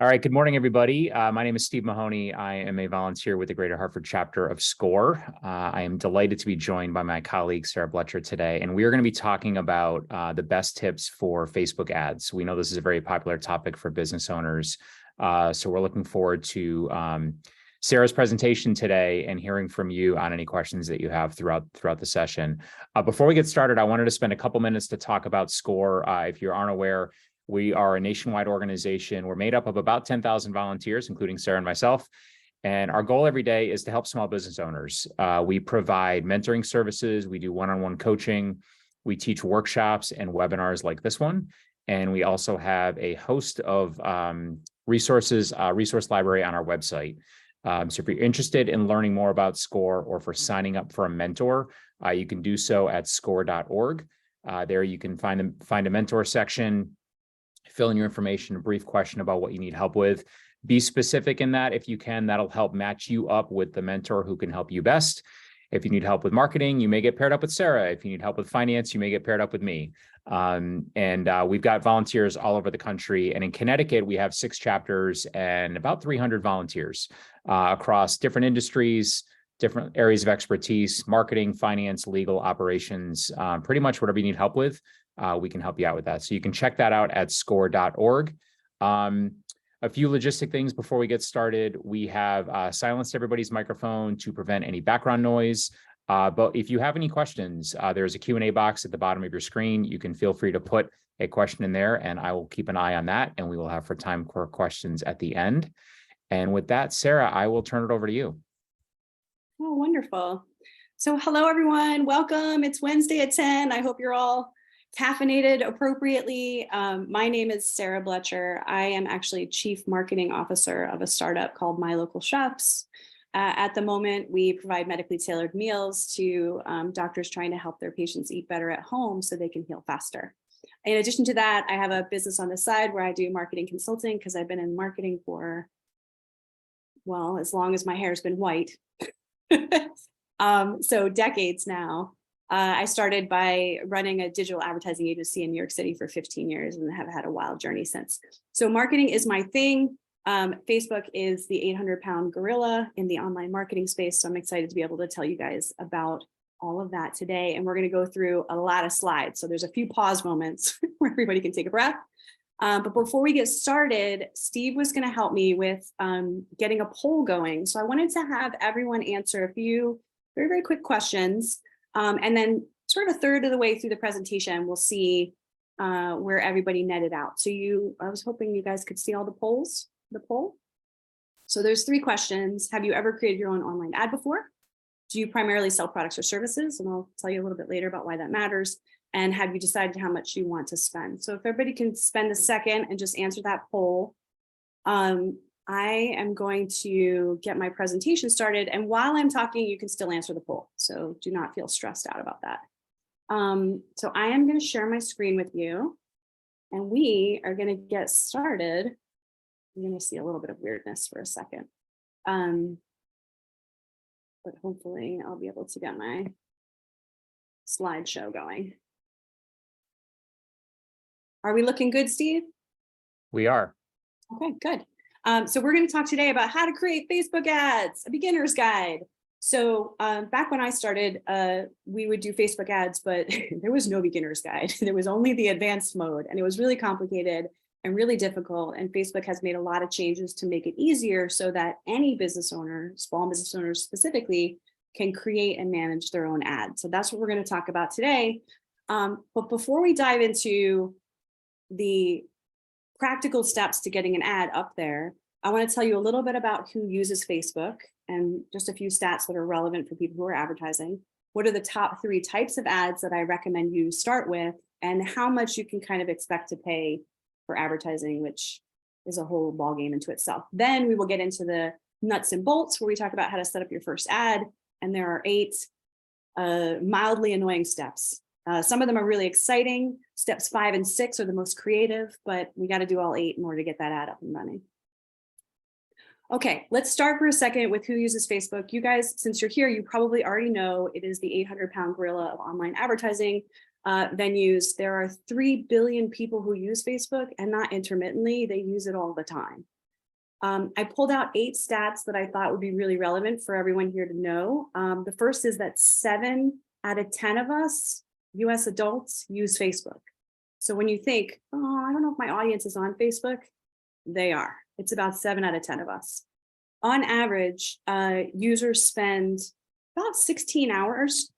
All right, good morning, everybody. My name is Steve Mahoney. I am a volunteer with the Greater Hartford chapter of SCORE. I am delighted to be joined by my colleague, Sarah Blecher, today, and we are going to be talking about the best tips for Facebook ads. We know this is a very popular topic for business owners, so we're looking forward to Sarah's presentation today and hearing from you on any questions that you have throughout the session. Before we get started, I wanted to spend a couple minutes to talk about SCORE. If you aren't aware, we are a nationwide organization. We're made up of about 10,000 volunteers, including Sarah and myself. And our goal every day is to help small business owners. We provide mentoring services. We do one-on-one coaching. We teach workshops and webinars like this one. And we also have a host of resource library on our website. So if you're interested in learning more about SCORE or for signing up for a mentor, you can do so at score.org. There you can find a mentor section, fill in your information, a brief question about what you need help with. Be specific in that if you can. That'll help match you up with the mentor who can help you best. If you need help with marketing, you may get paired up with Sarah. If you need help with finance, you may get paired up with me. We've got volunteers all over the country. And in Connecticut, we have 6 chapters and about 300 volunteers across different industries, different areas of expertise, marketing, finance, legal, operations, pretty much whatever you need help with. We can help you out with that. So you can check that out at score.org. A few logistic things before we get started. We have silenced everybody's microphone to prevent any background noise. But if you have any questions, there's a Q&A box at the bottom of your screen. You can feel free to put a question in there and I will keep an eye on that and we will have time for questions at the end. And with that, Sarah, I will turn it over to you. Oh, wonderful. So hello, everyone. Welcome. It's Wednesday at 10. I hope you're all caffeinated appropriately. My name is Sarah Blecher. I am actually Chief Marketing Officer of a startup called My Local Chefs. At the moment, we provide medically tailored meals to doctors trying to help their patients eat better at home so they can heal faster. In addition to that, I have a business on the side where I do marketing consulting because I've been in marketing for, well, as long as my hair's been white. So decades now. I started by running a digital advertising agency in New York City for 15 years and have had a wild journey since. So marketing is my thing. Facebook is the 800-pound gorilla in the online marketing space. So I'm excited to be able to tell you guys about all of that today. And we're going to go through a lot of slides. So there's a few pause moments where everybody can take a breath. But before we get started, Steve was going to help me with getting a poll going. So I wanted to have everyone answer a few very, very quick questions. And then sort of a third of the way through the presentation, we'll see where everybody netted out. So I was hoping you guys could see all the poll. So there's 3 questions. Have you ever created your own online ad before? Do you primarily sell products or services? And I'll tell you a little bit later about why that matters. And have you decided how much you want to spend? So if everybody can spend a second and just answer that poll. I am going to get my presentation started. And while I'm talking, you can still answer the poll. So do not feel stressed out about that. So I am going to share my screen with you. And we are going to get started. You're going to see a little bit of weirdness for a second. But hopefully I'll be able to get my slideshow going. Are we looking good, Steve? We are. Okay, good. So we're going to talk today about how to create Facebook ads, a beginner's guide. So back when I started, we would do Facebook ads, but there was no beginner's guide. There was only the advanced mode, and it was really complicated and really difficult. And Facebook has made a lot of changes to make it easier so that any business owner, small business owners specifically, can create and manage their own ads. So that's what we're going to talk about today. But before we dive into the practical steps to getting an ad up there, I want to tell you a little bit about who uses Facebook and just a few stats that are relevant for people who are advertising. What are the top 3 types of ads that I recommend you start with, and how much you can kind of expect to pay for advertising, which is a whole ballgame into itself. Then we will get into the nuts and bolts where we talk about how to set up your first ad. And there are 8 mildly annoying steps. Some of them are really exciting. Steps 5 and 6 are the most creative, but we got to do all 8 in order to get that ad up and running. Okay, let's start for a second with who uses Facebook. You guys, since you're here, you probably already know it is the 800-pound gorilla of online advertising venues. There are 3 billion people who use Facebook, and not intermittently, they use it all the time. I pulled out 8 stats that I thought would be really relevant for everyone here to know. The first is that 7 out of 10 of us, US adults, use Facebook. So when you think, oh, I don't know if my audience is on Facebook, they are. It's about 7 out of 10 of us. On average, users spend about 16 hours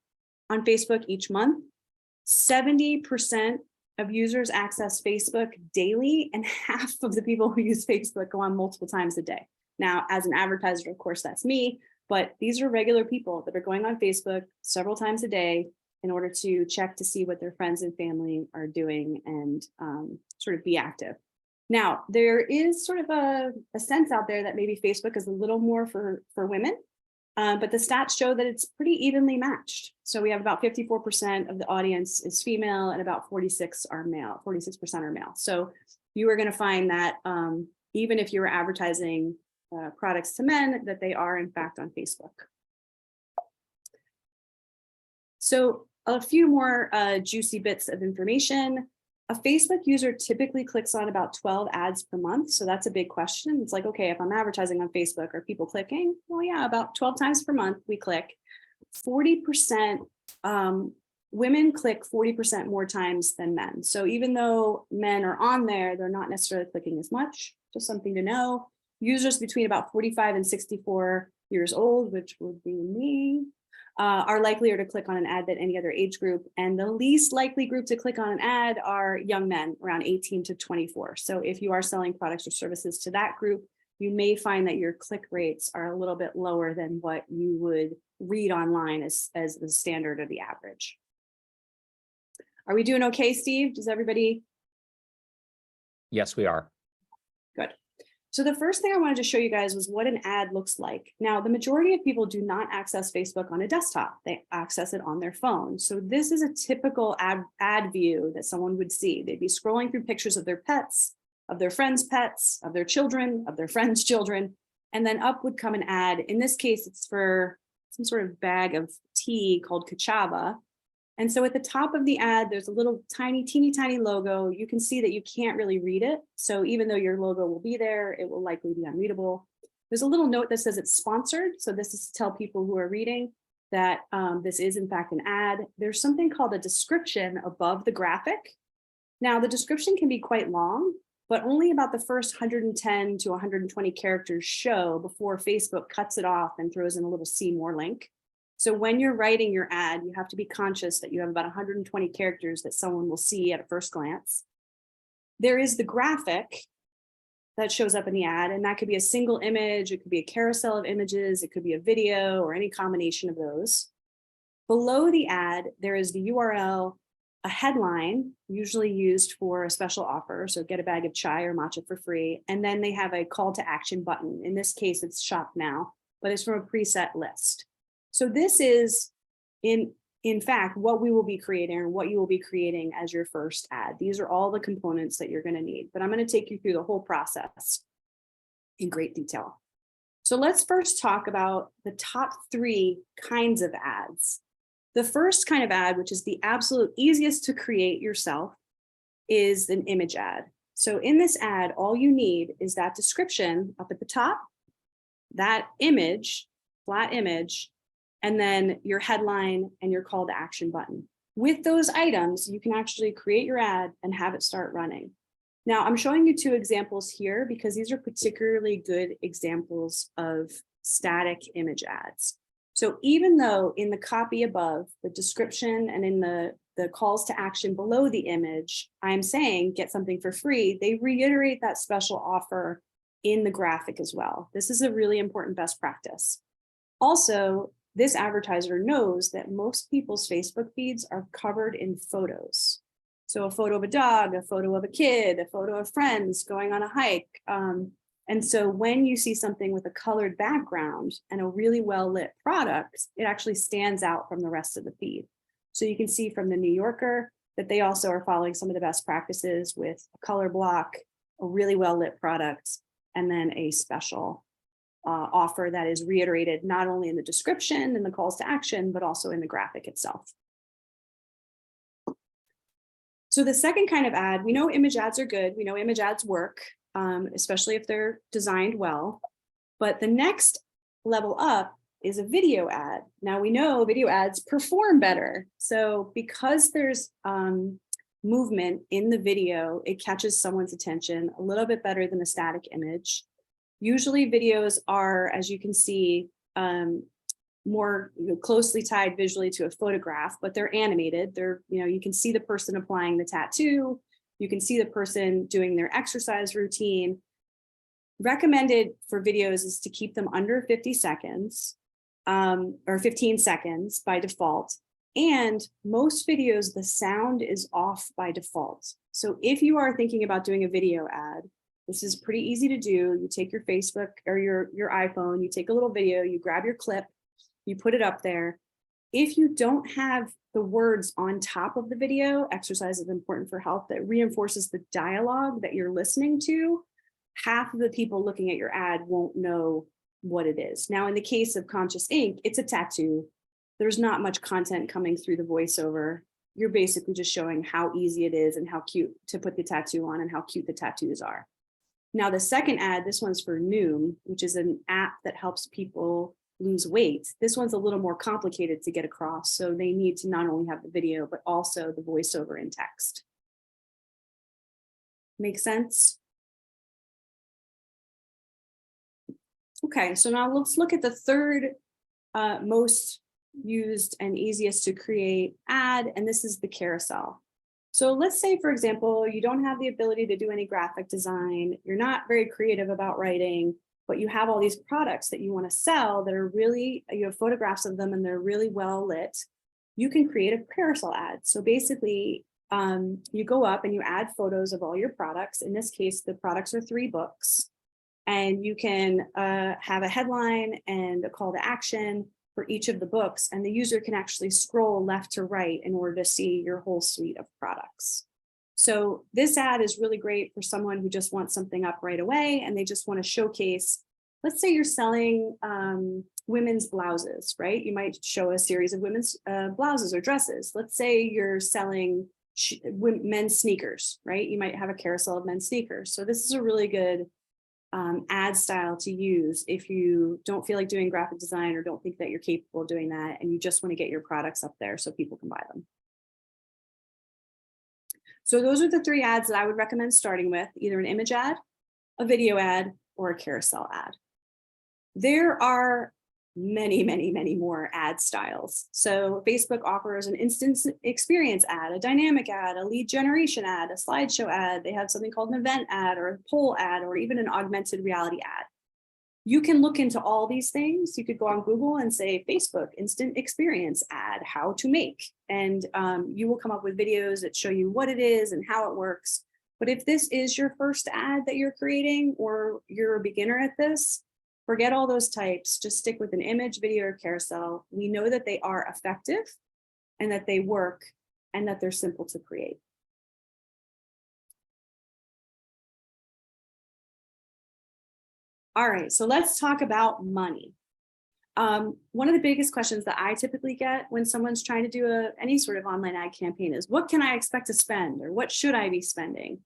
on Facebook each month. 70% of users access Facebook daily, and half of the people who use Facebook go on multiple times a day. Now, as an advertiser, of course, that's me, but these are regular people that are going on Facebook several times a day in order to check to see what their friends and family are doing and sort of be active. Now, there is sort of a sense out there that maybe Facebook is a little more for women, but the stats show that it's pretty evenly matched. So we have about 54% of the audience is female and about 46% are male. So you are going to find that even if you were advertising products to men, that they are in fact on Facebook. So a few more juicy bits of information. A Facebook user typically clicks on about 12 ads per month. So that's a big question. It's like, okay, if I'm advertising on Facebook, are people clicking? Well, yeah, about 12 times per month we click. 40%, women click 40% more times than men. So even though men are on there, they're not necessarily clicking as much. Just something to know. Users between about 45 and 64 years old, which would be me, are likelier to click on an ad than any other age group. And the least likely group to click on an ad are young men, around 18 to 24. So if you are selling products or services to that group, you may find that your click rates are a little bit lower than what you would read online as the standard or the average. Are we doing okay, Steve? Does everybody? Yes, we are. Good. So the first thing I wanted to show you guys was what an ad looks like. Now, the majority of people do not access Facebook on a desktop. They access it on their phone. So this is a typical ad view that someone would see. They'd be scrolling through pictures of their pets, of their friends' pets, of their children, of their friends' children, and then up would come an ad. In this case, it's for some sort of bag of tea called Cachava. And so at the top of the ad, there's a little teeny tiny logo. You can see that you can't really read it. So even though your logo will be there, it will likely be unreadable. There's a little note that says it's sponsored. So this is to tell people who are reading that this is in fact an ad. There's something called a description above the graphic. Now the description can be quite long, but only about the first 110 to 120 characters show before Facebook cuts it off and throws in a little see more link. So when you're writing your ad, you have to be conscious that you have about 120 characters that someone will see at a first glance. There is the graphic that shows up in the ad, and that could be a single image, it could be a carousel of images, it could be a video or any combination of those. Below the ad, there is the URL, a headline, usually used for a special offer, so get a bag of chai or matcha for free, and then they have a call to action button. In this case, it's shop now, but it's from a preset list. So this is, in fact, what we will be creating or what you will be creating as your first ad. These are all the components that you're going to need, but I'm going to take you through the whole process in great detail. So let's first talk about the top 3 kinds of ads. The first kind of ad, which is the absolute easiest to create yourself, is an image ad. So in this ad, all you need is that description up at the top, that image, flat image, and then your headline and your call to action button. With those items, you can actually create your ad and have it start running. Now, I'm showing you 2 examples here because these are particularly good examples of static image ads. So even though in the copy above, the description and in the calls to action below the image, I'm saying get something for free, they reiterate that special offer in the graphic as well. This is a really important best practice. Also, this advertiser knows that most people's Facebook feeds are covered in photos. So a photo of a dog, a photo of a kid, a photo of friends going on a hike. And so when you see something with a colored background and a really well-lit product, it actually stands out from the rest of the feed. So you can see from the New Yorker that they also are following some of the best practices with a color block, a really well-lit product, and then a special offer that is reiterated not only in the description and the calls to action, but also in the graphic itself. So the second kind of ad, we know image ads are good. We know image ads work. especially if they're designed well. But the next level up is a video ad. Now we know video ads perform better. So because there's movement in the video, it catches someone's attention a little bit better than a static image. Usually videos are, as you can see, more closely tied visually to a photograph, but they're animated. They're, you can see the person applying the tattoo. You can see the person doing their exercise routine. Recommended for videos is to keep them under 50 seconds or 15 seconds by default. And most videos, the sound is off by default. So if you are thinking about doing a video ad, this is pretty easy to do. You take your Facebook or your iPhone, you take a little video, you grab your clip, you put it up there. If you don't have the words on top of the video, exercise is important for health, that reinforces the dialogue that you're listening to, half of the people looking at your ad won't know what it is. Now, in the case of Conscious Ink, it's a tattoo. There's not much content coming through the voiceover. You're basically just showing how easy it is and how cute to put the tattoo on and how cute the tattoos are. Now, the second ad, this one's for Noom, which is an app that helps people lose weight. This one's a little more complicated to get across. So they need to not only have the video, but also the voiceover in text. Make sense? Okay, so now let's look at the third most used and easiest to create ad, and this is the carousel. So let's say, for example, you don't have the ability to do any graphic design, you're not very creative about writing, but you have all these products that you want to sell that are really, you have photographs of them and they're really well lit. You can create a carousel ad. So basically, you go up and you add photos of all your products. In this case, the products are 3 books. And you can have a headline and a call to action for each of the books, and the user can actually scroll left to right in order to see your whole suite of products. So this ad is really great for someone who just wants something up right away and they just want to showcase, let's say you're selling women's blouses, right? You might show a series of women's blouses or dresses. Let's say you're selling men's sneakers, right? You might have a carousel of men's sneakers. So this is a really good ad style to use if you don't feel like doing graphic design or don't think that you're capable of doing that and you just want to get your products up there so people can buy them. So those are the 3 ads that I would recommend starting with, either an image ad, a video ad, or a carousel ad. There are many, many, many more ad styles. So Facebook offers an instant experience ad, a dynamic ad, a lead generation ad, a slideshow ad. They have something called an event ad or a poll ad or even an augmented reality ad. You can look into all these things. You could go on Google and say Facebook instant experience ad, how to make, and you will come up with videos that show you what it is and how it works. But if this is your first ad that you're creating or you're a beginner at this, forget all those types, just stick with an image, video, or carousel. We know that they are effective and that they work and that they're simple to create. All right, so let's talk about money. One of the biggest questions that I typically get when someone's trying to do any sort of online ad campaign is, what can I expect to spend or what should I be spending?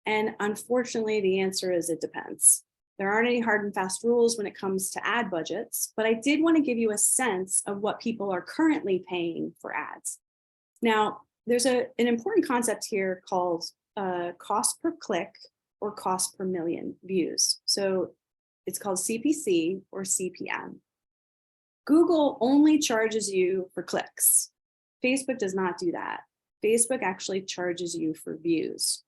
And unfortunately, the answer is it depends. There aren't any hard and fast rules when it comes to ad budgets, but I did want to give you a sense of what people are currently paying for ads. Now, there's an important concept here called cost per click or cost per million views. So it's called CPC or CPM. Google only charges you for clicks. Facebook does not do that. Facebook actually charges you for views.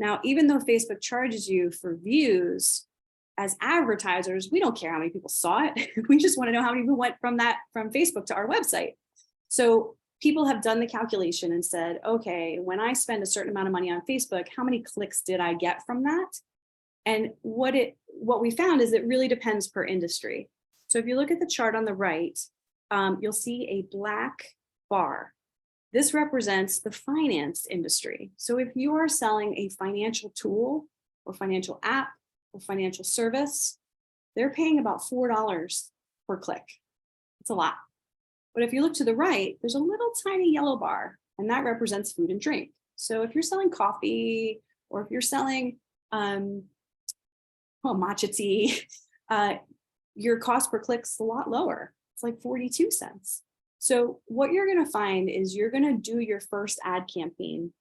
Now, even though Facebook charges you for views, as advertisers, we don't care how many people saw it. We just want to know how many people went from Facebook to our website. So people have done the calculation and said, okay, when I spend a certain amount of money on Facebook, how many clicks did I get from that? And what we found is it really depends per industry. So if you look at the chart on the right, you'll see a black bar. This represents the finance industry. So if you are selling a financial tool or financial app or financial service, they're paying about $4 per click. It's a lot. But if you look to the right, there's a little tiny yellow bar, and that represents food and drink. So if you're selling coffee or if you're selling matcha tea, your cost per click's a lot lower. It's like 42 cents. So what you're going to find is you're going to do your first ad campaign.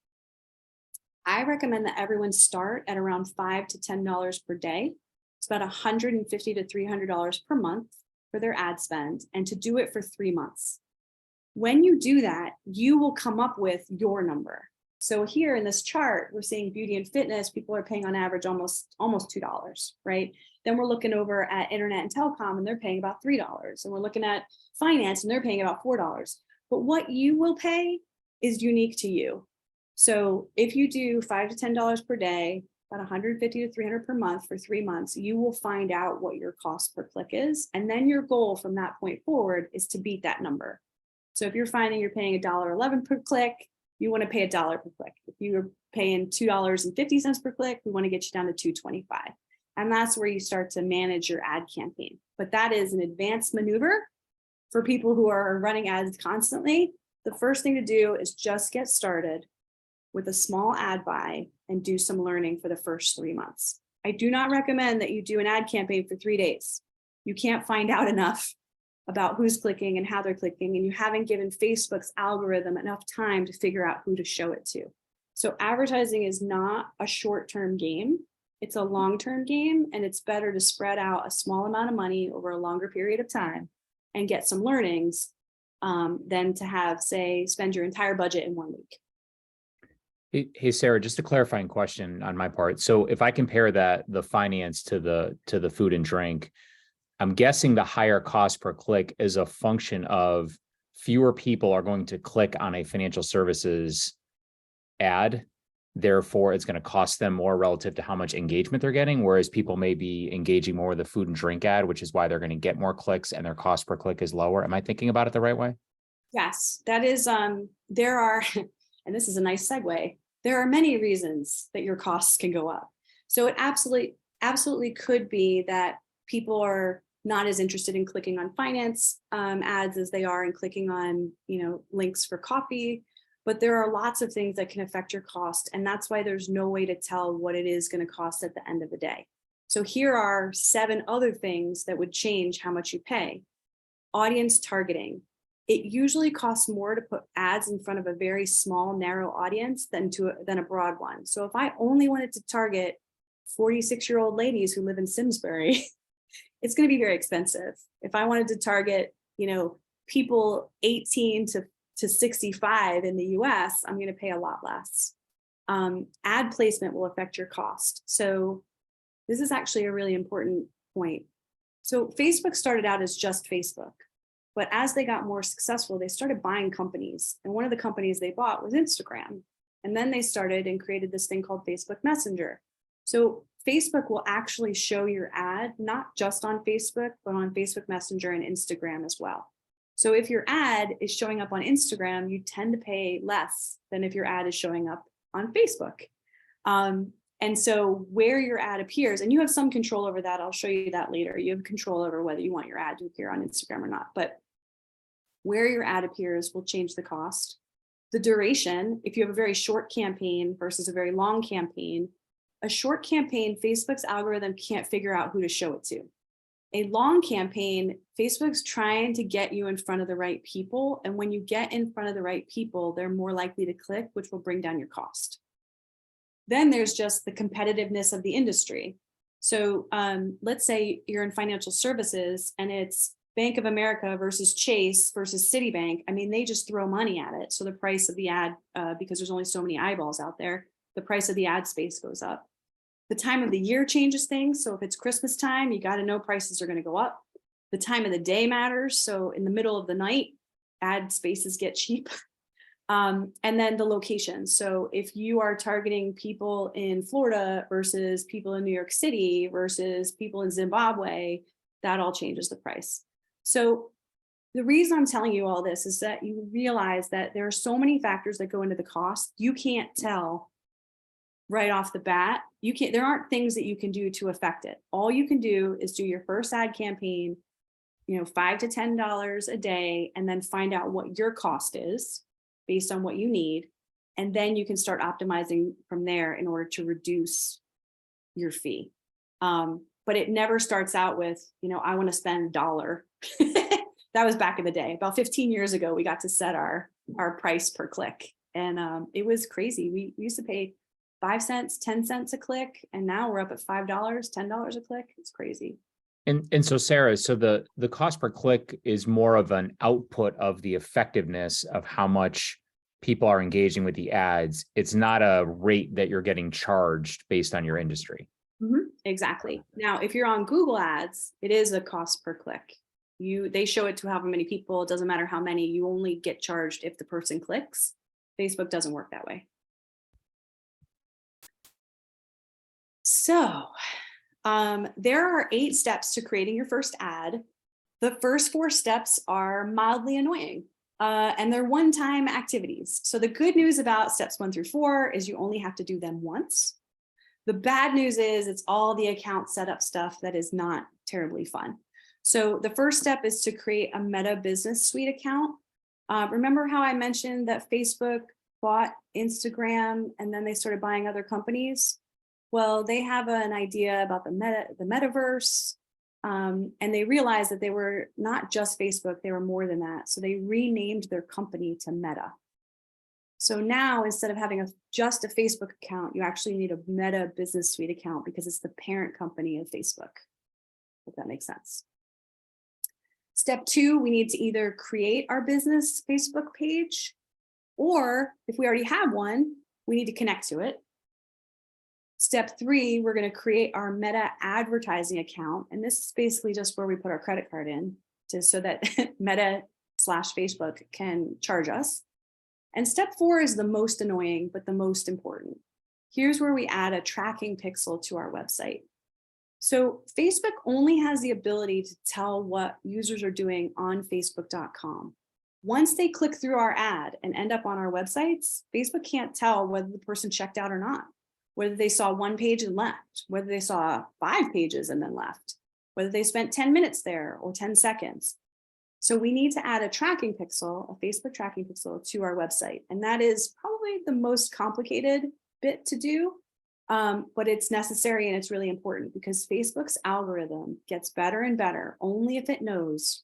I recommend that everyone start at around $5 to $10 per day. It's about $150 to $300 per month for their ad spend, and to do it for 3 months. When you do that, you will come up with your number. So here in this chart, we're seeing beauty and fitness. People are paying on average almost $2, right? Then we're looking over at internet and telecom, and they're paying about $3. And we're looking at finance, and they're paying about $4. But what you will pay is unique to you. So if you do $5 to $10 per day, about $150 to $300 per month for 3 months, you will find out what your cost per click is. And then your goal from that point forward is to beat that number. So if you're finding you're paying $1.11 per click, you want to pay $1 per click. If you're paying $2.50 per click, we want to get you down to $2.25. And that's where you start to manage your ad campaign. But that is an advanced maneuver for people who are running ads constantly. The first thing to do is just get started with a small ad buy and do some learning for the first 3 months. I do not recommend that you do an ad campaign for 3 days. You can't find out enough about who's clicking and how they're clicking, and you haven't given Facebook's algorithm enough time to figure out who to show it to. So advertising is not a short-term game. It's a long-term game, and it's better to spread out a small amount of money over a longer period of time and get some learnings than to have, say, spend your entire budget in 1 week. Hey, Sarah, just a clarifying question on my part. So if I compare the finance to the food and drink, I'm guessing the higher cost per click is a function of fewer people are going to click on a financial services ad. Therefore, it's going to cost them more relative to how much engagement they're getting, whereas people may be engaging more with the food and drink ad, which is why they're going to get more clicks and their cost per click is lower. Am I thinking about it the right way? Yes, that is, there are, and this is a nice segue, there are many reasons that your costs can go up. So it absolutely could be that people are not as interested in clicking on finance ads as they are in clicking on, links for coffee. But there are lots of things that can affect your cost. And that's why there's no way to tell what it is going to cost at the end of the day. So here are 7 other things that would change how much you pay. Audience targeting. It usually costs more to put ads in front of a very small, narrow audience than a broad one. So if I only wanted to target 46-year-old ladies who live in Simsbury, it's going to be very expensive. If I wanted to target, people 18 to 65 in the US, I'm going to pay a lot less. Ad placement will affect your cost. So this is actually a really important point. So Facebook started out as just Facebook, but as they got more successful, they started buying companies. And one of the companies they bought was Instagram. And then they started and created this thing called Facebook Messenger. So Facebook will actually show your ad, not just on Facebook, but on Facebook Messenger and Instagram as well. So if your ad is showing up on Instagram, you tend to pay less than if your ad is showing up on Facebook. And so where your ad appears, and you have some control over that, I'll show you that later. You have control over whether you want your ad to appear on Instagram or not, but where your ad appears will change the cost. The duration, if you have a very short campaign versus a very long campaign, a short campaign, Facebook's algorithm can't figure out who to show it to. A long campaign, Facebook's trying to get you in front of the right people. And when you get in front of the right people, they're more likely to click, which will bring down your cost. Then there's just the competitiveness of the industry. So let's say you're in financial services and it's Bank of America versus Chase versus Citibank. I mean, they just throw money at it. So the price of the ad, because there's only so many eyeballs out there, the price of the ad space goes up. The time of the year changes things. So if it's Christmas time, you got to know prices are going to go up. The time of the day matters. So in the middle of the night, ad spaces get cheap. And then the location. So if you are targeting people in Florida versus people in New York City versus people in Zimbabwe, that all changes the price. So the reason I'm telling you all this is that you realize that there are so many factors that go into the cost. You can't tell right off the bat. There aren't things that you can do to affect it. All you can do is do your first ad campaign, $5 to $10 a day, and then find out what your cost is based on what you need. And then you can start optimizing from there in order to reduce your fee. but it never starts out with, I want to spend $1. That was back in the day. About 15 years ago, we got to set our price per click. And it was crazy. We used to pay 5 cents, 10 cents a click. And now we're up at $5, $10 a click. It's crazy. And so Sarah, so the cost per click is more of an output of the effectiveness of how much people are engaging with the ads. It's not a rate that you're getting charged based on your industry. Exactly. Now, if you're on Google Ads, it is a cost per click. They show it to however many people. It doesn't matter how many. You only get charged if the person clicks. Facebook doesn't work that way. So there are 8 steps to creating your first ad. The first 4 steps are mildly annoying, and they're one-time activities. So the good news about steps 1 through 4 is you only have to do them once. The bad news is it's all the account setup stuff that is not terribly fun. So the first step is to create a Meta Business Suite account. Remember how I mentioned that Facebook bought Instagram and then they started buying other companies? Well, they have an idea about the metaverse, and they realized that they were not just Facebook, they were more than that. So they renamed their company to Meta. So now instead of having just a Facebook account, you actually need a Meta Business Suite account because it's the parent company of Facebook, if that makes sense. Step 2, we need to either create our business Facebook page, or if we already have one, we need to connect to it. Step 3, we're going to create our Meta advertising account. And this is basically just where we put our credit card in so that Meta/Facebook can charge us. And step 4 is the most annoying, but the most important. Here's where we add a tracking pixel to our website. So Facebook only has the ability to tell what users are doing on Facebook.com. Once they click through our ad and end up on our websites, Facebook can't tell whether the person checked out or not, whether they saw 1 page and left, whether they saw 5 pages and then left, whether they spent 10 minutes there or 10 seconds. So we need to add a tracking pixel, a Facebook tracking pixel to our website. And that is probably the most complicated bit to do, but it's necessary and it's really important because Facebook's algorithm gets better and better only if it knows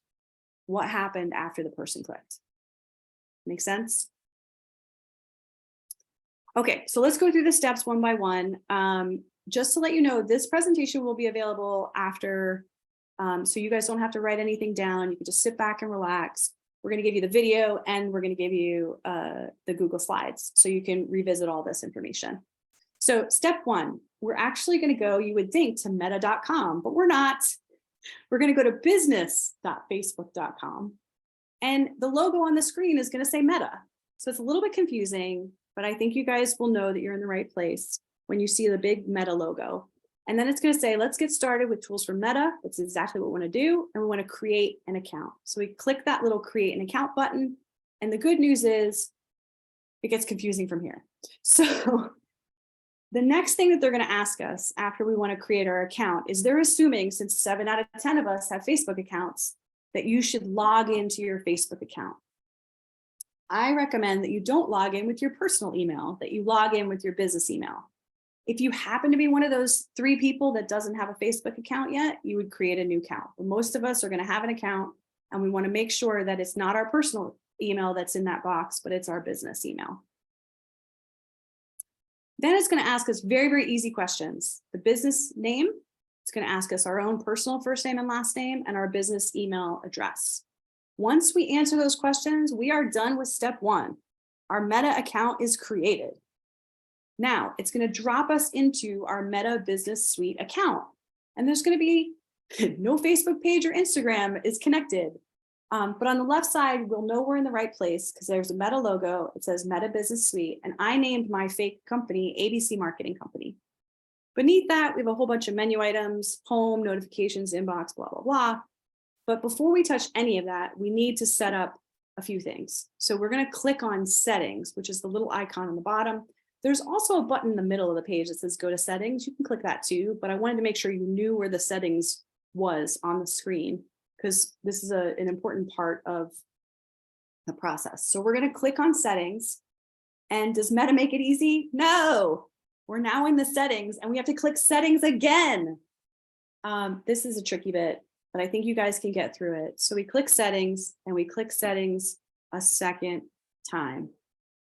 what happened after the person clicked. Make sense? Okay, so let's go through the steps one by one. Just to let you know, this presentation will be available after, so you guys don't have to write anything down. You can just sit back and relax. We're going to give you the video and we're going to give you the Google Slides so you can revisit all this information. So step 1, we're actually going to go, you would think, to meta.com, but we're not. We're going to go to business.facebook.com. And the logo on the screen is going to say Meta. So it's a little bit confusing, but I think you guys will know that you're in the right place when you see the big Meta logo. And then it's going to say, let's get started with tools for Meta. That's exactly what we want to do. And we want to create an account. So we click that little create an account button. And the good news is it gets confusing from here. So the next thing that they're going to ask us after we want to create our account is they're assuming, since 7 out of 10 of us have Facebook accounts, that you should log into your Facebook account. I recommend that you don't log in with your personal email, that you log in with your business email. If you happen to be one of those 3 people that doesn't have a Facebook account yet, you would create a new account. But most of us are going to have an account, and we want to make sure that it's not our personal email that's in that box, but it's our business email. Then it's going to ask us very, very easy questions. The business name, it's going to ask us our own personal first name and last name and our business email address. Once we answer those questions, we are done with step 1. Our Meta account is created. Now it's going to drop us into our Meta Business Suite account. And there's going to be no Facebook page or Instagram is connected. But on the left side, we'll know we're in the right place because there's a Meta logo. It says Meta Business Suite. And I named my fake company ABC Marketing Company. Beneath that, we have a whole bunch of menu items, home, notifications, inbox, blah, blah, blah. But before we touch any of that, we need to set up a few things. So we're going to click on settings, which is the little icon on the bottom. There's also a button in the middle of the page that says go to settings. You can click that too, but I wanted to make sure you knew where the settings was on the screen, because this is an important part of the process. So we're going to click on settings. And does Meta make it easy? No, we're now in the settings and we have to click settings again. This is a tricky bit, but I think you guys can get through it. So we click settings and we click settings a second time.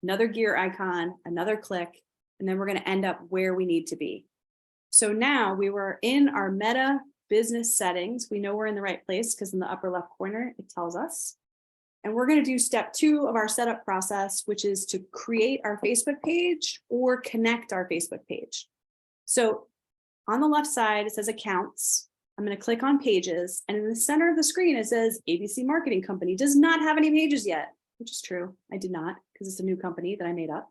Another gear icon, another click, and then we're going to end up where we need to be. So now we were in our Meta business settings. We know we're in the right place because in the upper left corner, it tells us. And we're going to do step 2 of our setup process, which is to create our Facebook page or connect our Facebook page. So on the left side, it says accounts. I'm going to click on pages. And in the center of the screen, it says ABC Marketing Company does not have any pages yet, which is true. I did not, because it's a new company that I made up.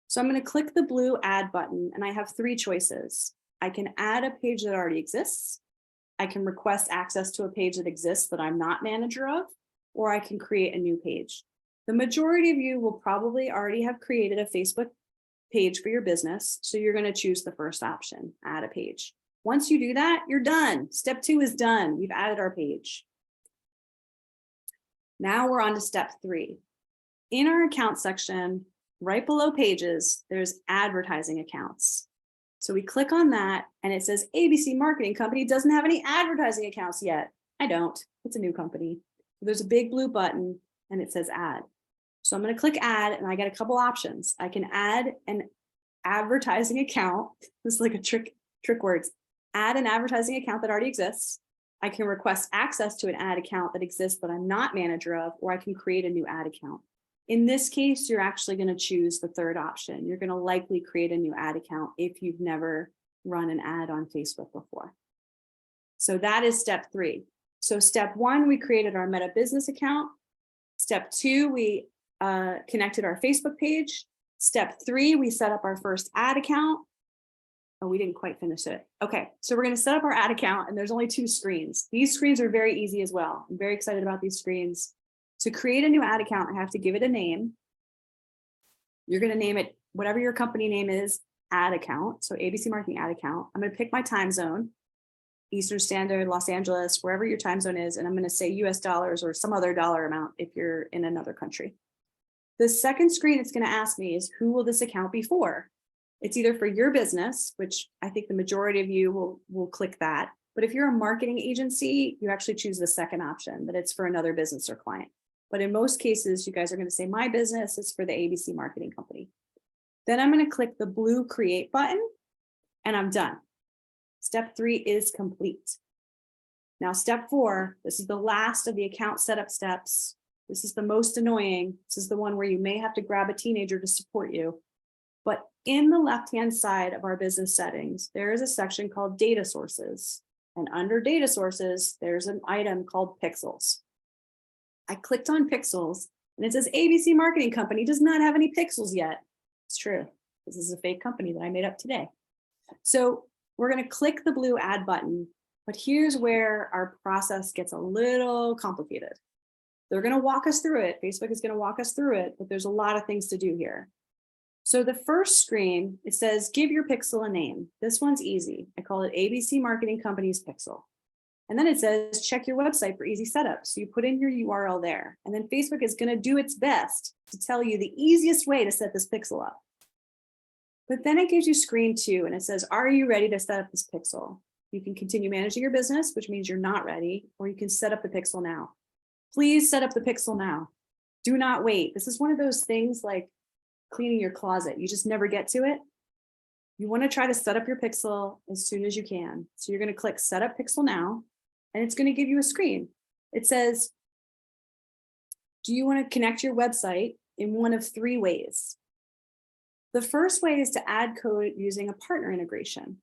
So I'm going to click the blue add button, and I have 3 choices. I can add a page that already exists. I can request access to a page that exists that I'm not manager of, or I can create a new page. The majority of you will probably already have created a Facebook page for your business. So you're going to choose the first option, add a page. Once you do that, you're done. Step 2 is done. We've added our page. Now we're on to step 3. In our account section, right below pages, there's advertising accounts. So we click on that and it says ABC Marketing Company doesn't have any advertising accounts yet. I don't. It's a new company. So there's a big blue button and it says add. So I'm going to click add and I get a couple options. I can add an advertising account. This is like a trick words. Add an advertising account that already exists. I can request access to an ad account that exists but I'm not manager of, or I can create a new ad account. In this case, you're actually going to choose the third option. You're going to likely create a new ad account if you've never run an ad on Facebook before. So that is step 3. So step 1, we created our Meta business account. Step 2, we connected our Facebook page. Step 3, we set up our first ad account. Oh, we didn't quite finish it. Okay, so we're going to set up our ad account and there's only 2 screens. These screens are very easy as well. I'm very excited about these screens. To create a new ad account, I have to give it a name. You're going to name it whatever your company name is, ad account. So ABC Marketing ad account. I'm going to pick my time zone, Eastern Standard, Los Angeles, wherever your time zone is. And I'm going to say US dollars or some other dollar amount if you're in another country. The second screen it's going to ask me is who will this account be for? It's either for your business, which I think the majority of you will click that. But if you're a marketing agency, you actually choose the second option, that it's for another business or client. But in most cases, you guys are going to say my business is for the ABC Marketing Company. Then I'm going to click the blue create button and I'm done. Step 3 is complete. Now, step 4, this is the last of the account setup steps. This is the most annoying. This is the one where you may have to grab a teenager to support you. But in the left-hand side of our business settings, there is a section called data sources. And under data sources, there's an item called pixels. I clicked on pixels and it says ABC Marketing Company does not have any pixels yet. It's true. This is a fake company that I made up today. So we're going to click the blue add button, but here's where our process gets a little complicated. They're going to walk us through it. Facebook is going to walk us through it, but there's a lot of things to do here. So the first screen, it says, give your pixel a name. This one's easy. I call it ABC Marketing Company's pixel. And then it says, check your website for easy setup. So you put in your URL there. And then Facebook is going to do its best to tell you the easiest way to set this pixel up. But then it gives you screen 2 and it says, are you ready to set up this pixel? You can continue managing your business, which means you're not ready, or you can set up the pixel now. Please set up the pixel now. Do not wait. This is one of those things like cleaning your closet. You just never get to it. You want to try to set up your pixel as soon as you can. So you're going to click set up pixel now. And it's going to give you a screen. It says, do you want to connect your website in one of 3 ways? The first way is to add code using a partner integration.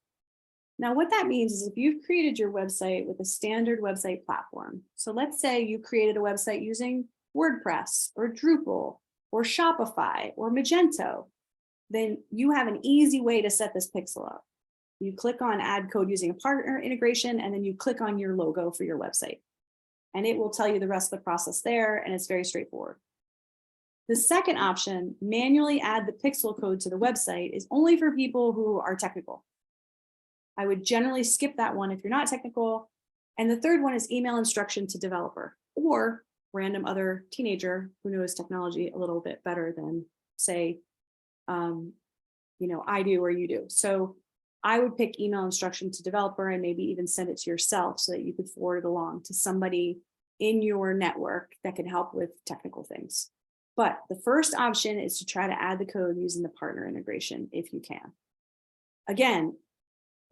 Now, what that means is if you've created your website with a standard website platform, so let's say you created a website using WordPress or Drupal or Shopify or Magento, then you have an easy way to set this pixel up. You click on add code using a partner integration, and then you click on your logo for your website. And it will tell you the rest of the process there, and it's very straightforward. The second option, manually add the pixel code to the website, is only for people who are technical. I would generally skip that one if you're not technical. And the third one is email instruction to developer or random other teenager who knows technology a little bit better than, say, I do or you do. So I would pick email instruction to developer and maybe even send it to yourself so that you could forward it along to somebody in your network that can help with technical things. But the first option is to try to add the code using the partner integration if you can. Again,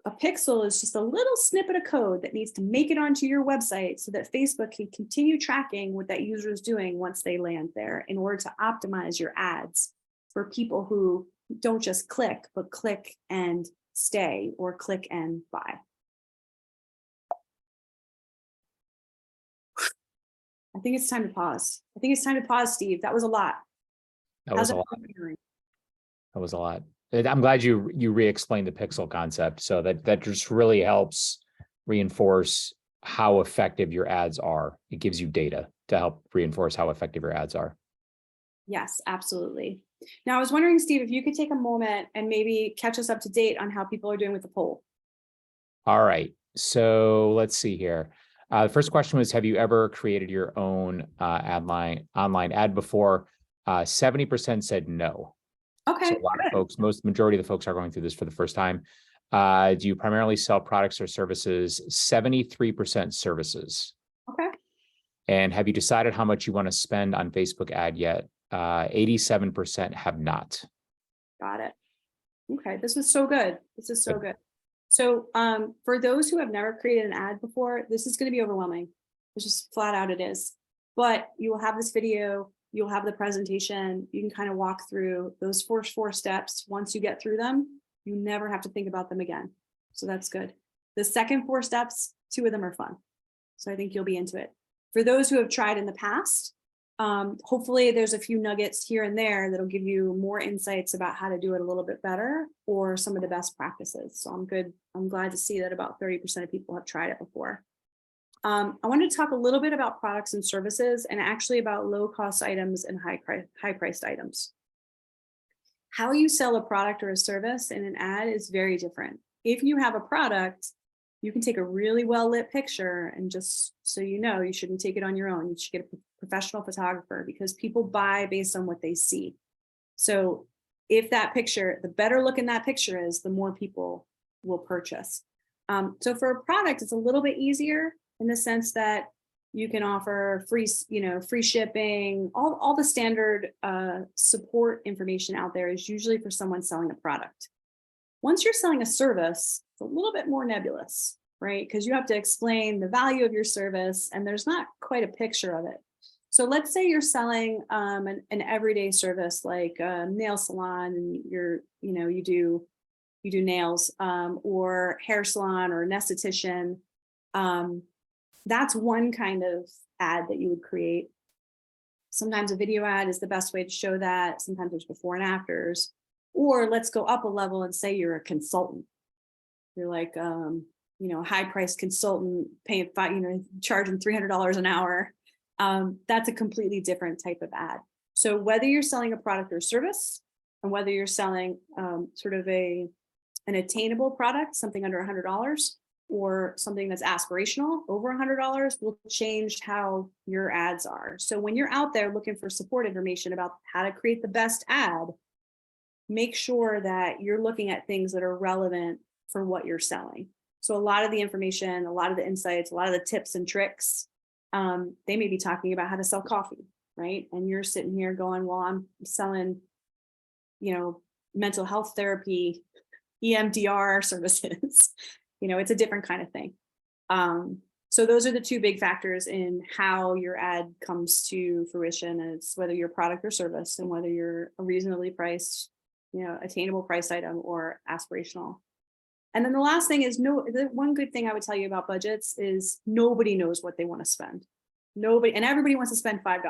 a pixel is just a little snippet of code that needs to make it onto your website so that Facebook can continue tracking what that user is doing once they land there in order to optimize your ads for people who don't just click, but click and stay or click and buy. I think it's time to pause. I think it's time to pause, Steve. That was a lot. That was a lot. That was a lot. I'm glad you re-explained the pixel concept. So that just really helps reinforce how effective your ads are. It gives you data to help reinforce how effective your ads are. Yes, absolutely. Now, I was wondering, Steve, if you could take a moment and maybe catch us up to date on how people are doing with the poll. All right. So let's see here. The first question was, have you ever created your own online ad before? 70% said no. Okay. So a lot of folks, majority of the folks are going through this for the first time. Do you primarily sell products or services? 73% services. Okay. And have you decided how much you want to spend on Facebook ad yet? 87% have not. Got it. Okay, this is so good. This is so good. So for those who have never created an ad before, this is going to be overwhelming. It's just flat out it is. But you will have this video, you'll have the presentation, you can kind of walk through those first 4 steps. Once you get through them, you never have to think about them again. So that's good. The second 4 steps, 2 of them are fun. So I think you'll be into it. For those who have tried in the past, hopefully there's a few nuggets here and there that'll give you more insights about how to do it a little bit better or some of the best practices. So I'm glad to see that about 30% of people have tried it before. I wanted to talk a little bit about products and services and actually about low cost items and high priced items. How you sell a product or a service in an ad is very different. If you have a product, you can take a really well lit picture and just so you know, you shouldn't take it on your own. You should get a professional photographer because people buy based on what they see. So if that picture, the better looking that picture is, the more people will purchase. So for a product, it's a little bit easier in the sense that you can offer free shipping, all the standard support information out there is usually for someone selling a product. Once you're selling a service, it's a little bit more nebulous, right? Because you have to explain the value of your service and there's not quite a picture of it. So let's say you're selling an everyday service like a nail salon and you do nails or hair salon or an esthetician. That's one kind of ad that you would create. Sometimes a video ad is the best way to show that. Sometimes there's before and afters. Or let's go up a level and say you're a consultant. You're like, a high-priced consultant paying charging $300 an hour. That's a completely different type of ad. So whether you're selling a product or service, and whether you're selling sort of an attainable product, something under $100, or something that's aspirational over $100, will change how your ads are. So when you're out there looking for support information about how to create the best ad, make sure that you're looking at things that are relevant for what you're selling. So a lot of the information, a lot of the insights, a lot of the tips and tricks, they may be talking about how to sell coffee, right? And you're sitting here going, well, I'm selling, mental health therapy, EMDR services. It's a different kind of thing. So those are the 2 big factors in how your ad comes to fruition. And it's whether you're a product or service and whether you're a reasonably priced, attainable price item or aspirational. And then the last thing is the one good thing I would tell you about budgets is nobody knows what they want to spend. Nobody, and everybody wants to spend $5.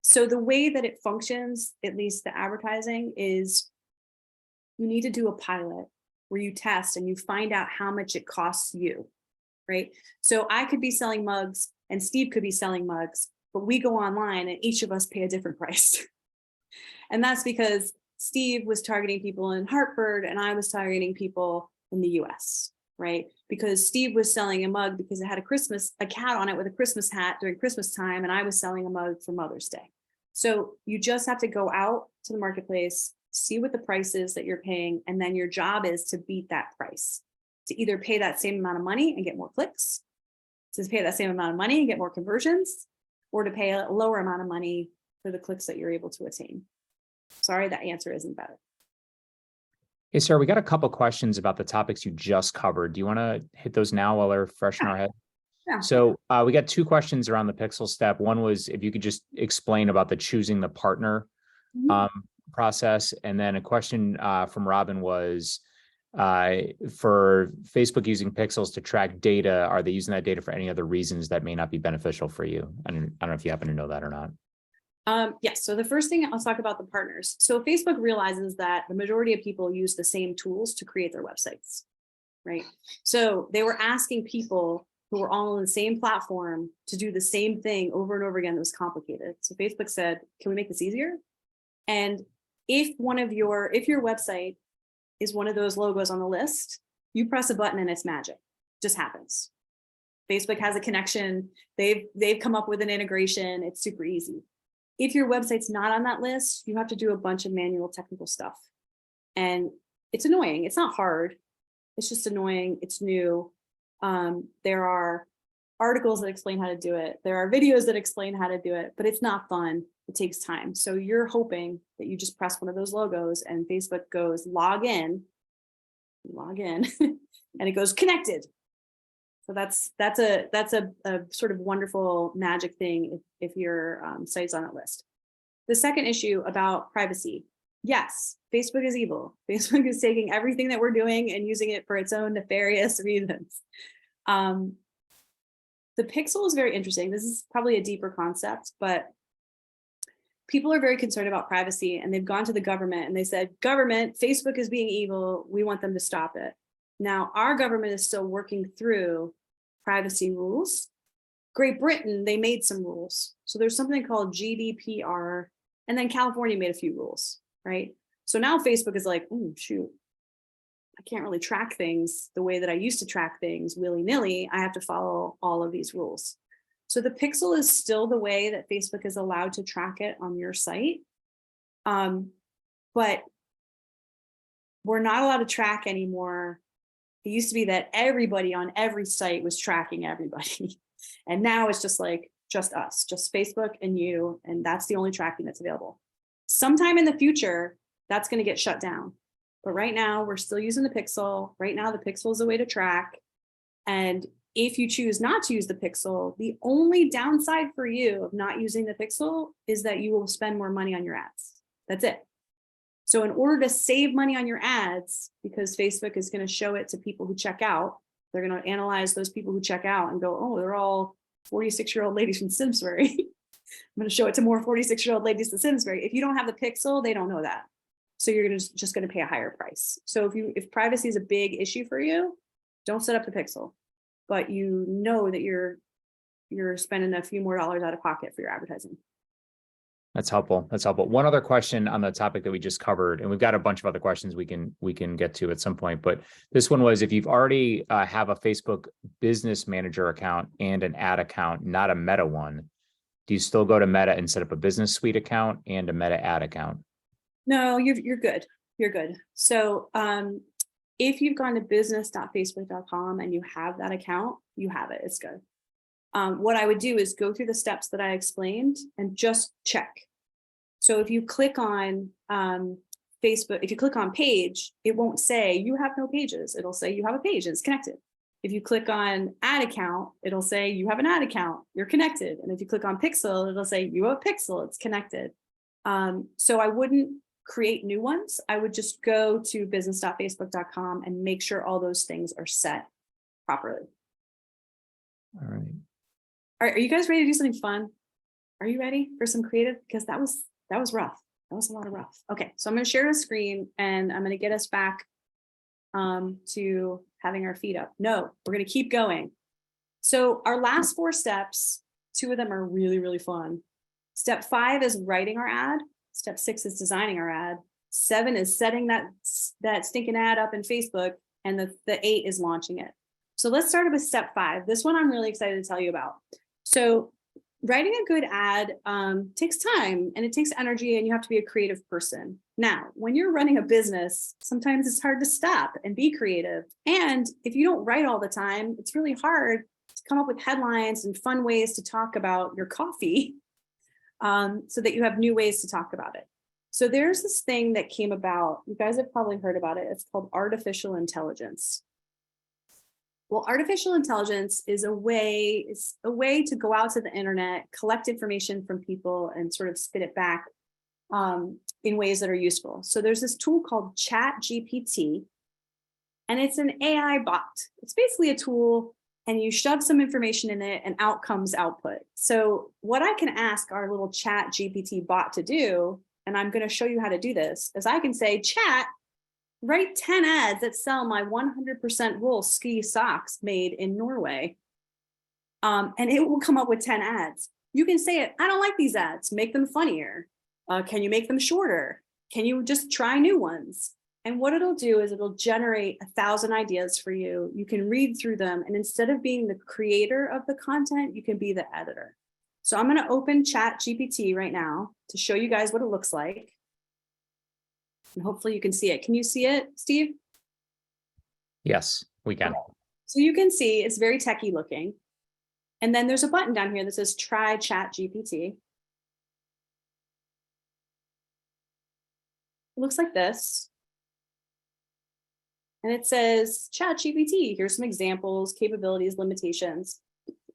So the way that it functions, at least the advertising, is you need to do a pilot where you test and you find out how much it costs you, right? So I could be selling mugs and Steve could be selling mugs, but we go online and each of us pay a different price. And that's because Steve was targeting people in Hartford and I was targeting people in the US, right? Because Steve was selling a mug because it had a cat on it with a Christmas hat during Christmas time, and I was selling a mug for Mother's Day. So you just have to go out to the marketplace, see what the price is that you're paying, and then your job is to beat that price, to either pay that same amount of money and get more clicks, to pay that same amount of money and get more conversions, or to pay a lower amount of money for the clicks that you're able to attain. Sorry, that answer isn't better. Hey, Sarah, we got a couple questions about the topics you just covered. Do you want to hit those now while they're fresh in our head? Yeah. So we got two questions around the pixel step. One was if you could just explain about the choosing the partner process. And then a question from Robin was for Facebook using pixels to track data, are they using that data for any other reasons that may not be beneficial for you? I don't know if you happen to know that or not. Yes. So the first thing I'll talk about the partners. So Facebook realizes that the majority of people use the same tools to create their websites, right? So they were asking people who were all on the same platform to do the same thing over and over again. That was complicated. So Facebook said, can we make this easier? And if your website is one of those logos on the list, you press a button and it's magic. It just happens. Facebook has a connection. They've come up with an integration. It's super easy. If your website's not on that list, you have to do a bunch of manual technical stuff. And it's annoying. It's not hard. It's just annoying. It's new. There are articles that explain how to do it. There are videos that explain how to do it, but it's not fun. It takes time. So you're hoping that you just press one of those logos and Facebook goes log in, and it goes connected. So that's a sort of wonderful magic thing if your site's on that list. The second issue about privacy. Yes, Facebook is evil. Facebook is taking everything that we're doing and using it for its own nefarious reasons. The pixel is very interesting. This is probably a deeper concept, but people are very concerned about privacy, and they've gone to the government and they said, government, Facebook is being evil. We want them to stop it. Now, our government is still working through privacy rules. Great Britain, they made some rules. So there's something called GDPR, and then California made a few rules, right? So now Facebook is like, oh, shoot, I can't really track things the way that I used to track things willy-nilly. I have to follow all of these rules. So the pixel is still the way that Facebook is allowed to track it on your site. But we're not allowed to track anymore. It used to be that everybody on every site was tracking everybody. And now it's just us, just Facebook and you, and that's the only tracking that's available. Sometime in the future, that's going to get shut down. But right now, we're still using the pixel. Right now, the pixel is a way to track. And if you choose not to use the pixel, the only downside for you of not using the pixel is that you will spend more money on your ads. That's it. So in order to save money on your ads, because Facebook is going to show it to people who check out, they're going to analyze those people who check out and go, oh, they're all 46-year-old ladies from Simsbury. I'm going to show it to more 46-year-old ladies to Simsbury. If you don't have the pixel, they don't know that. So you're just going to pay a higher price. So if privacy is a big issue for you, don't set up the pixel, but you know that you're spending a few more dollars out of pocket for your advertising. That's helpful. That's helpful. One other question on the topic that we just covered, and we've got a bunch of other questions we can get to at some point, but this one was if you've already have a Facebook Business Manager account and an ad account, not a Meta one, do you still go to Meta and set up a Business Suite account and a Meta ad account? No, you're good. You're good. So if you've gone to business.facebook.com and you have that account, you have it. It's good. What I would do is go through the steps that I explained and just check. So if you click on Facebook, if you click on page, it won't say you have no pages. It'll say you have a page and it's connected. If you click on ad account, it'll say you have an ad account, you're connected. And if you click on pixel, it'll say you have a pixel, it's connected. So I wouldn't create new ones. I would just go to business.facebook.com and make sure all those things are set properly. All right. All right, are you guys ready to do something fun? Are you ready for some creative? Because that was rough. That was a lot of rough. Okay, so I'm going to share the screen and I'm going to get us back to having our feet up. No, we're going to keep going. So our last 4 steps, 2 of them are really, really fun. Step 5 is writing our ad. Step 6 is designing our ad. 7 is setting that stinking ad up in Facebook, and the 8 is launching it. So let's start with step 5. This one I'm really excited to tell you about. So writing a good ad takes time and it takes energy, and you have to be a creative person. Now, when you're running a business, sometimes it's hard to stop and be creative. And if you don't write all the time, it's really hard to come up with headlines and fun ways to talk about your coffee so that you have new ways to talk about it. So there's this thing that came about. You guys have probably heard about it. It's called artificial intelligence. Well, artificial intelligence is a way to go out to the internet, collect information from people, and sort of spit it back in ways that are useful. So there's this tool called ChatGPT, and it's an AI bot. It's basically a tool, and you shove some information in it, and out comes output. So what I can ask our little ChatGPT bot to do, and I'm going to show you how to do this, is I can say, Chat, write 10 ads that sell my 100% wool ski socks made in Norway. And it will come up with 10 ads. You can say it, I don't like these ads, make them funnier. Can you make them shorter? Can you just try new ones? And what it'll do is it'll generate 1,000 ideas for you. You can read through them. And instead of being the creator of the content, you can be the editor. So I'm going to open ChatGPT right now to show you guys what it looks like. And hopefully you can see it. Can you see it, Steve? Yes, we can. So you can see it's very techie looking. And then there's a button down here that says try ChatGPT. It looks like this. And it says ChatGPT, here's some examples, capabilities, limitations.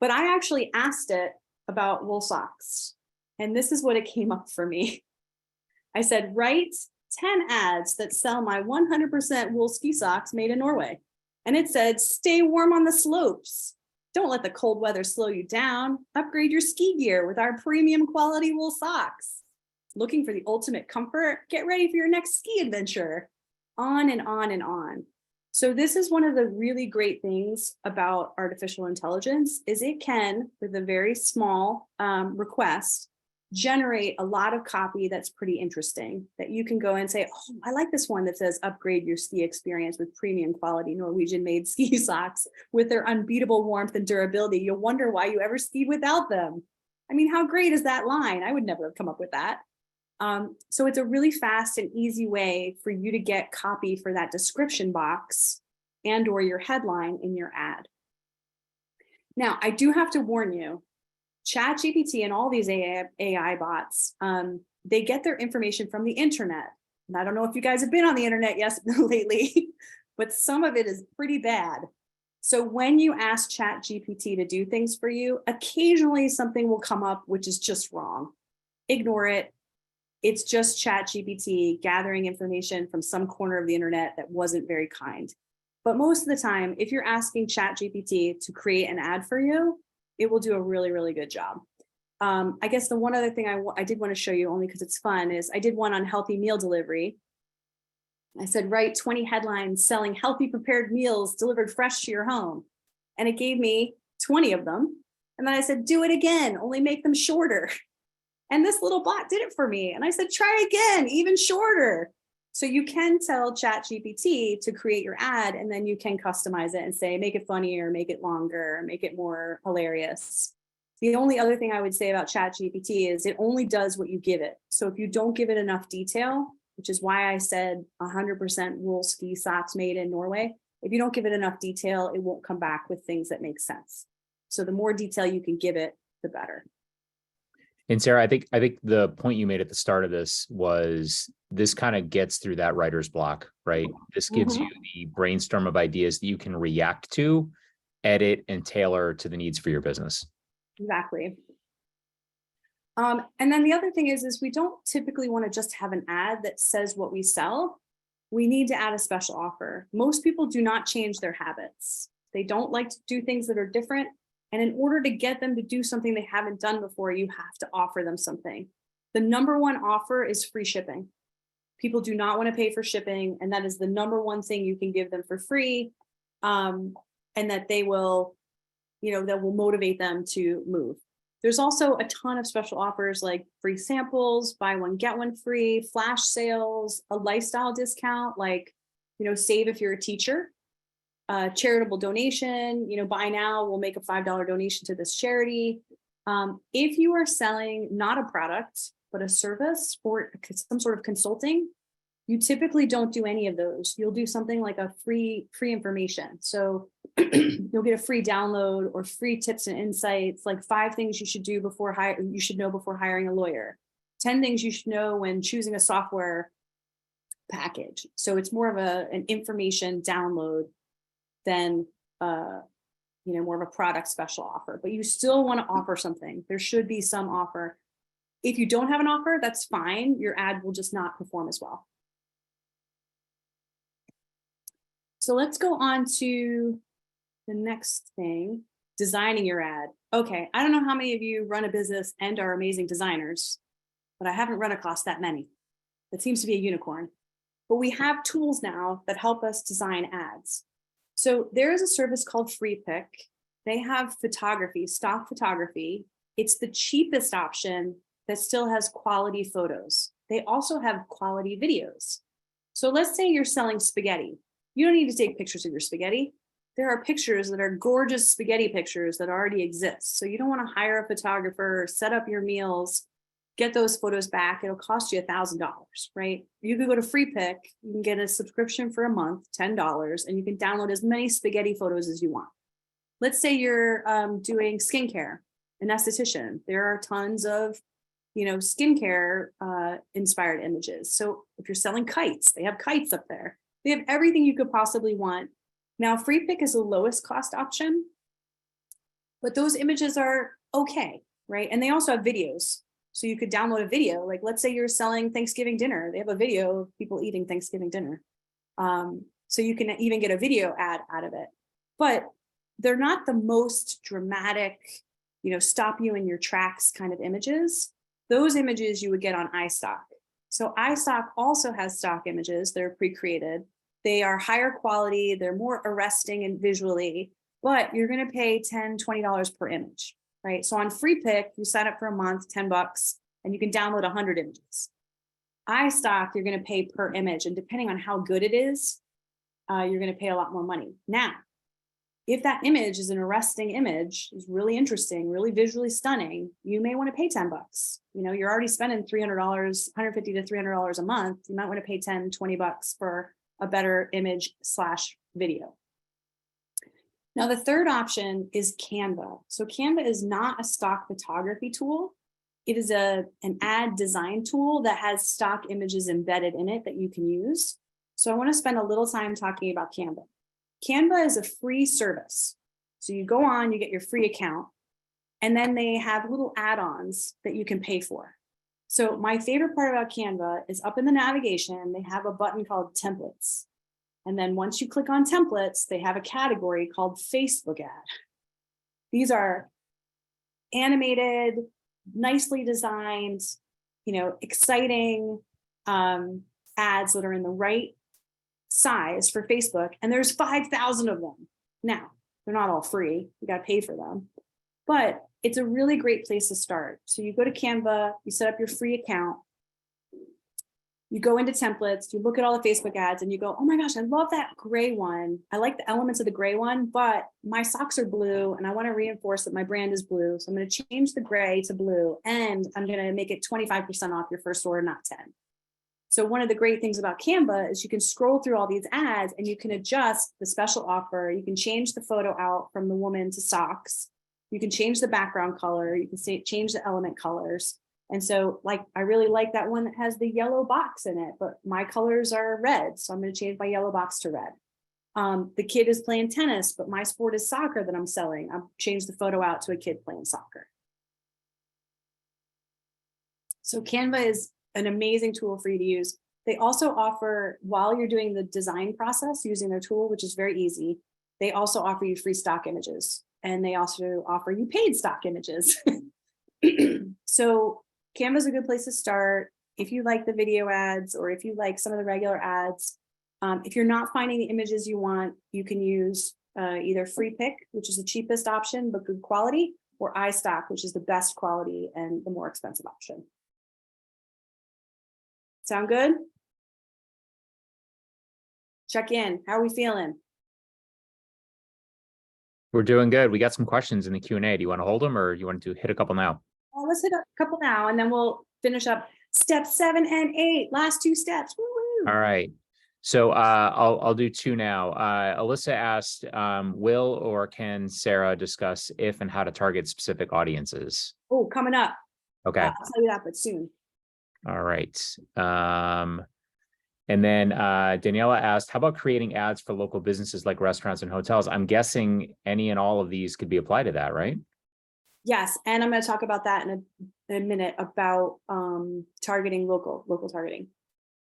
But I actually asked it about wool socks. And this is what it came up for me. I said, write 10 ads that sell my 100% wool ski socks made in Norway. And it said, stay warm on the slopes. Don't let the cold weather slow you down. Upgrade your ski gear with our premium quality wool socks. Looking for the ultimate comfort? Get ready for your next ski adventure. On and on and on. So this is one of the really great things about artificial intelligence is it can, with a very small request, generate a lot of copy that's pretty interesting that you can go and say, oh, I like this one that says upgrade your ski experience with premium quality Norwegian made ski socks with their unbeatable warmth and durability. You'll wonder why you ever skied without them. I mean, how great is that line? I would never have come up with that. So it's a really fast and easy way for you to get copy for that description box and or your headline in your ad. Now, I do have to warn you, ChatGPT and all these AI bots, they get their information from the internet. And I don't know if you guys have been on the internet lately, but some of it is pretty bad. So when you ask ChatGPT to do things for you, occasionally something will come up which is just wrong. Ignore it. It's just ChatGPT gathering information from some corner of the internet that wasn't very kind. But most of the time, if you're asking ChatGPT to create an ad for you, it will do a really, really good job. I guess the one other thing I did want to show you, only because it's fun, is I did one on healthy meal delivery. I said, write 20 headlines selling healthy prepared meals delivered fresh to your home. And it gave me 20 of them. And then I said, do it again, only make them shorter. And this little bot did it for me. And I said, try again, even shorter. So you can tell ChatGPT to create your ad, and then you can customize it and say, make it funnier, make it longer, make it more hilarious. The only other thing I would say about ChatGPT is it only does what you give it. So if you don't give it enough detail, which is why I said 100% wool ski socks made in Norway, if you don't give it enough detail, it won't come back with things that make sense. So the more detail you can give it, the better. And Sarah, I think the point you made at the start of this was this kind of gets through that writer's block, right? This gives you the brainstorm of ideas that you can react to, edit, and tailor to the needs for your business. Exactly. And then the other thing is we don't typically want to just have an ad that says what we sell. We need to add a special offer. Most people do not change their habits. They don't like to do things that are different. And in order to get them to do something they haven't done before, you have to offer them something. The number one offer is free shipping. People do not want to pay for shipping, and that is the number one thing you can give them for free, and that they will, that will motivate them to move. There's also a ton of special offers like free samples, buy one, get one free, flash sales, a lifestyle discount, like, save if you're a teacher. Charitable donation, buy now, we'll make a $5 donation to this charity. If you are selling not a product, but a service or some sort of consulting, you typically don't do any of those. You'll do something like a free information. So you'll get a free download or free tips and insights, like 5 things you should do you should know before hiring a lawyer, 10 things you should know when choosing a software package. So it's more of an information download than more of a product special offer, but you still want to offer something. There should be some offer. If you don't have an offer, that's fine. Your ad will just not perform as well. So let's go on to the next thing, designing your ad. Okay, I don't know how many of you run a business and are amazing designers, but I haven't run across that many. That seems to be a unicorn. But we have tools now that help us design ads. So there is a service called FreePic. They have photography, stock photography. It's the cheapest option that still has quality photos. They also have quality videos. So let's say you're selling spaghetti. You don't need to take pictures of your spaghetti. There are pictures that are gorgeous spaghetti pictures that already exist. So you don't want to hire a photographer, set up your meals, get those photos back. It'll cost you $1,000, right? You could go to FreePic, you can get a subscription for a month, $10, and you can download as many spaghetti photos as you want. Let's say you're doing skincare, an esthetician. There are tons of skincare inspired images. So if you're selling kites, they have kites up there. They have everything you could possibly want. Now, FreePic is the lowest cost option, but those images are okay, right? And they also have videos. So you could download a video, like let's say you're selling Thanksgiving dinner. They have a video of people eating Thanksgiving dinner. So you can even get a video ad out of it. But they're not the most dramatic, stop you in your tracks kind of images. Those images you would get on iStock. So iStock also has stock images. They're pre-created. They are higher quality. They're more arresting and visually, but you're going to pay $10, $20 per image, right? So on FreePic, you sign up for a month, $10, and you can download 100 images. iStock, you're going to pay per image. And depending on how good it is, you're going to pay a lot more money. Now, if that image is an arresting image, is really interesting, really visually stunning, you may want to pay $10. You're already spending $300, $150 to $300 a month. You might want to pay $10, $20 for a better image / video. Now, the third option is Canva. So Canva is not a stock photography tool. It is an ad design tool that has stock images embedded in it that you can use. So I want to spend a little time talking about Canva. Canva is a free service. So you go on, you get your free account, and then they have little add-ons that you can pay for. So my favorite part about Canva is up in the navigation, they have a button called templates. And then once you click on templates, they have a category called Facebook ad. These are animated, nicely designed, exciting ads that are in the right size for Facebook, and there's 5,000 of them. Now, they're not all free. You got to pay for them, but it's a really great place to start. So you go to Canva, you set up your free account, you go into templates, you look at all the Facebook ads, and you go, oh my gosh, I love that gray one. I like the elements of the gray one, but my socks are blue, and I want to reinforce that my brand is blue. So I'm going to change the gray to blue, and I'm going to make it 25% off your first order, not 10. So one of the great things about Canva is you can scroll through all these ads and you can adjust the special offer. You can change the photo out from the woman to socks. You can change the background color. You can change the element colors. And so I really like that one that has the yellow box in it, but my colors are red. So I'm going to change my yellow box to red. The kid is playing tennis, but my sport is soccer that I'm selling. I've changed the photo out to a kid playing soccer. So Canva is an amazing tool for you to use. They also offer, while you're doing the design process using their tool, which is very easy, they also offer you free stock images, and they also offer you paid stock images. So Canva is a good place to start if you like the video ads or if you like some of the regular ads. If you're not finding the images you want, you can use either FreePic, which is the cheapest option but good quality, or iStock, which is the best quality and the more expensive option. Sound good? Check in. How are we feeling? We're doing good. We got some questions in the Q&A. Do you want to hold them or you want to hit a couple now? Let's hit a couple now, and then we'll finish up step 7 and 8. Last 2 steps. Woo-woo. All right. So I'll do 2 now. Alyssa asked, will or can Sarah discuss if and how to target specific audiences? Oh, coming up. Okay. I'll tell you that, but soon. All right. And then Daniela asked, how about creating ads for local businesses like restaurants and hotels? I'm guessing any and all of these could be applied to that, right? Yes, and I'm going to talk about that in a minute about targeting local targeting.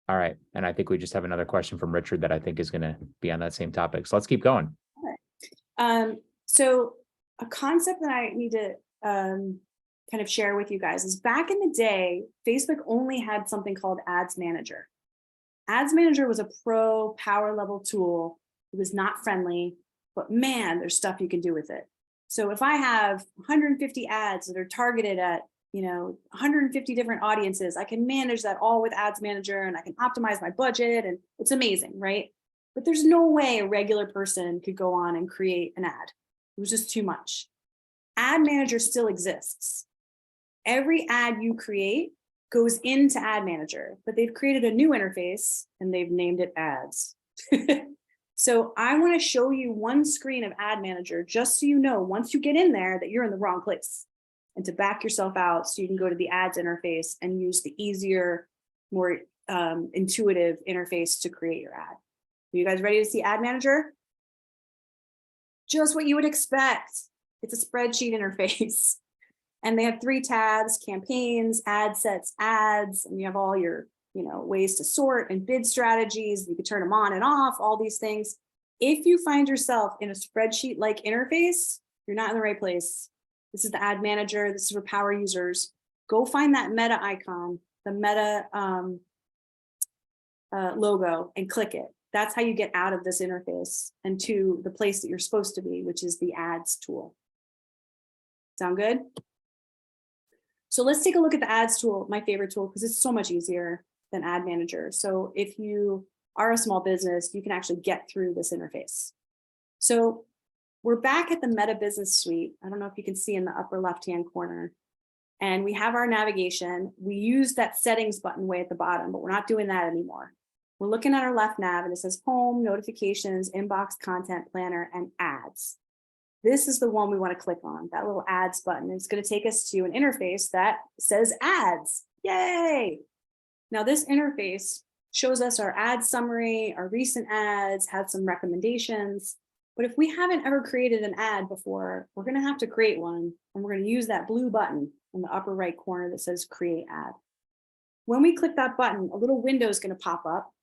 All right. And I think we just have another question from Richard that I think is going to be on that same topic. So let's keep going. All right. So a concept that I need to kind of share with you guys is back in the day, Facebook only had something called Ads Manager. Ads Manager was a pro power level tool. It was not friendly, but man, there's stuff you can do with it. So if I have 150 ads that are targeted at 150 different audiences, I can manage that all with Ads Manager, and I can optimize my budget, and it's amazing, right? But there's no way a regular person could go on and create an ad. It was just too much. Ad Manager still exists. Every ad you create goes into Ad Manager, but they've created a new interface and they've named it Ads. So I want to show you one screen of Ad Manager, just so you know, once you get in there, that you're in the wrong place, and to back yourself out so you can go to the ads interface and use the easier, more intuitive interface to create your ad. Are you guys ready to see Ad Manager? Just what you would expect. It's a spreadsheet interface. And they have 3 tabs: campaigns, ad sets, ads, and you have all your ways to sort and bid strategies. You can turn them on and off, all these things. If you find yourself in a spreadsheet-like interface, you're not in the right place. This is the Ad Manager. This is for power users. Go find that Meta icon, the Meta logo, and click it. That's how you get out of this interface and to the place that you're supposed to be, which is the ads tool. Sound good? So let's take a look at the ads tool, my favorite tool, because it's so much easier than Ad Manager. So if you are a small business, you can actually get through this interface. So we're back at the Meta Business Suite. I don't know if you can see in the upper left-hand corner. And we have our navigation. We use that settings button way at the bottom, but we're not doing that anymore. We're looking at our left nav, and it says Home, Notifications, Inbox, Content Planner, and Ads. This is the one we want to click on, that little Ads button. It's going to take us to an interface that says Ads. Yay! Now this interface shows us our ad summary, our recent ads, has some recommendations. But if we haven't ever created an ad before, we're going to have to create one, and we're going to use that blue button in the upper right corner that says Create Ad. When we click that button, a little window is going to pop up.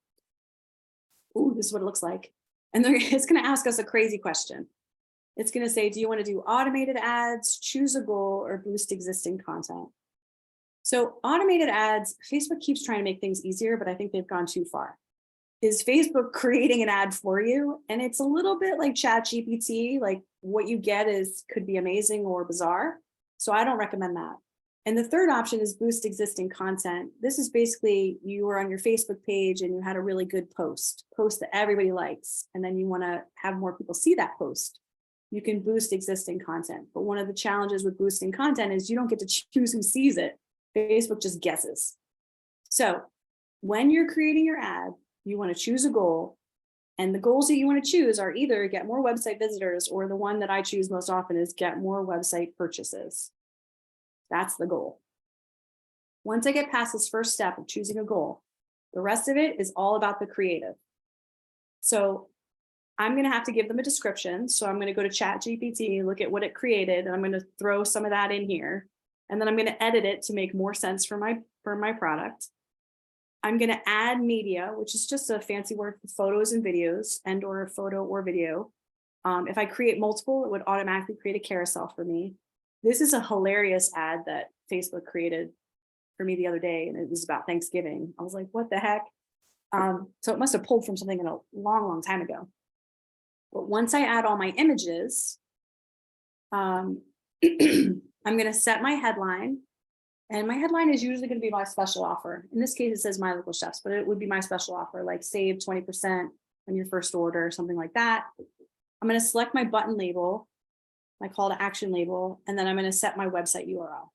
Ooh, this is what it looks like. And it's going to ask us a crazy question. It's going to say, do you want to do automated ads, choose a goal, or boost existing content? So automated ads, Facebook keeps trying to make things easier, but I think they've gone too far. Is Facebook creating an ad for you? And it's a little bit like ChatGPT, like what you get could be amazing or bizarre. So I don't recommend that. And the third option is boost existing content. This is basically you were on your Facebook page and you had a really good post that everybody likes, and then you want to have more people see that post. You can boost existing content. But one of the challenges with boosting content is you don't get to choose who sees it. Facebook just guesses. So when you're creating your ad, you want to choose a goal. And the goals that you want to choose are either get more website visitors, or the one that I choose most often is get more website purchases. That's the goal. Once I get past this first step of choosing a goal, the rest of it is all about the creative. So I'm going to have to give them a description. So I'm going to go to ChatGPT, look at what it created, and I'm going to throw some of that in here. And then I'm going to edit it to make more sense for my product. I'm going to add media, which is just a fancy word for photos and videos, and or a photo or video. If I create multiple, it would automatically create a carousel for me. This is a hilarious ad that Facebook created for me the other day, and it was about Thanksgiving. I was like, what the heck? So it must have pulled from something in a long, long time ago. But once I add all my images, I'm going to set my headline. And my headline is usually going to be my special offer. In this case, it says My Local Chefs, but it would be my special offer, like save 20% on your first order, something like that. I'm going to select my button label. my call to action label, and then I'm going to set my website URL.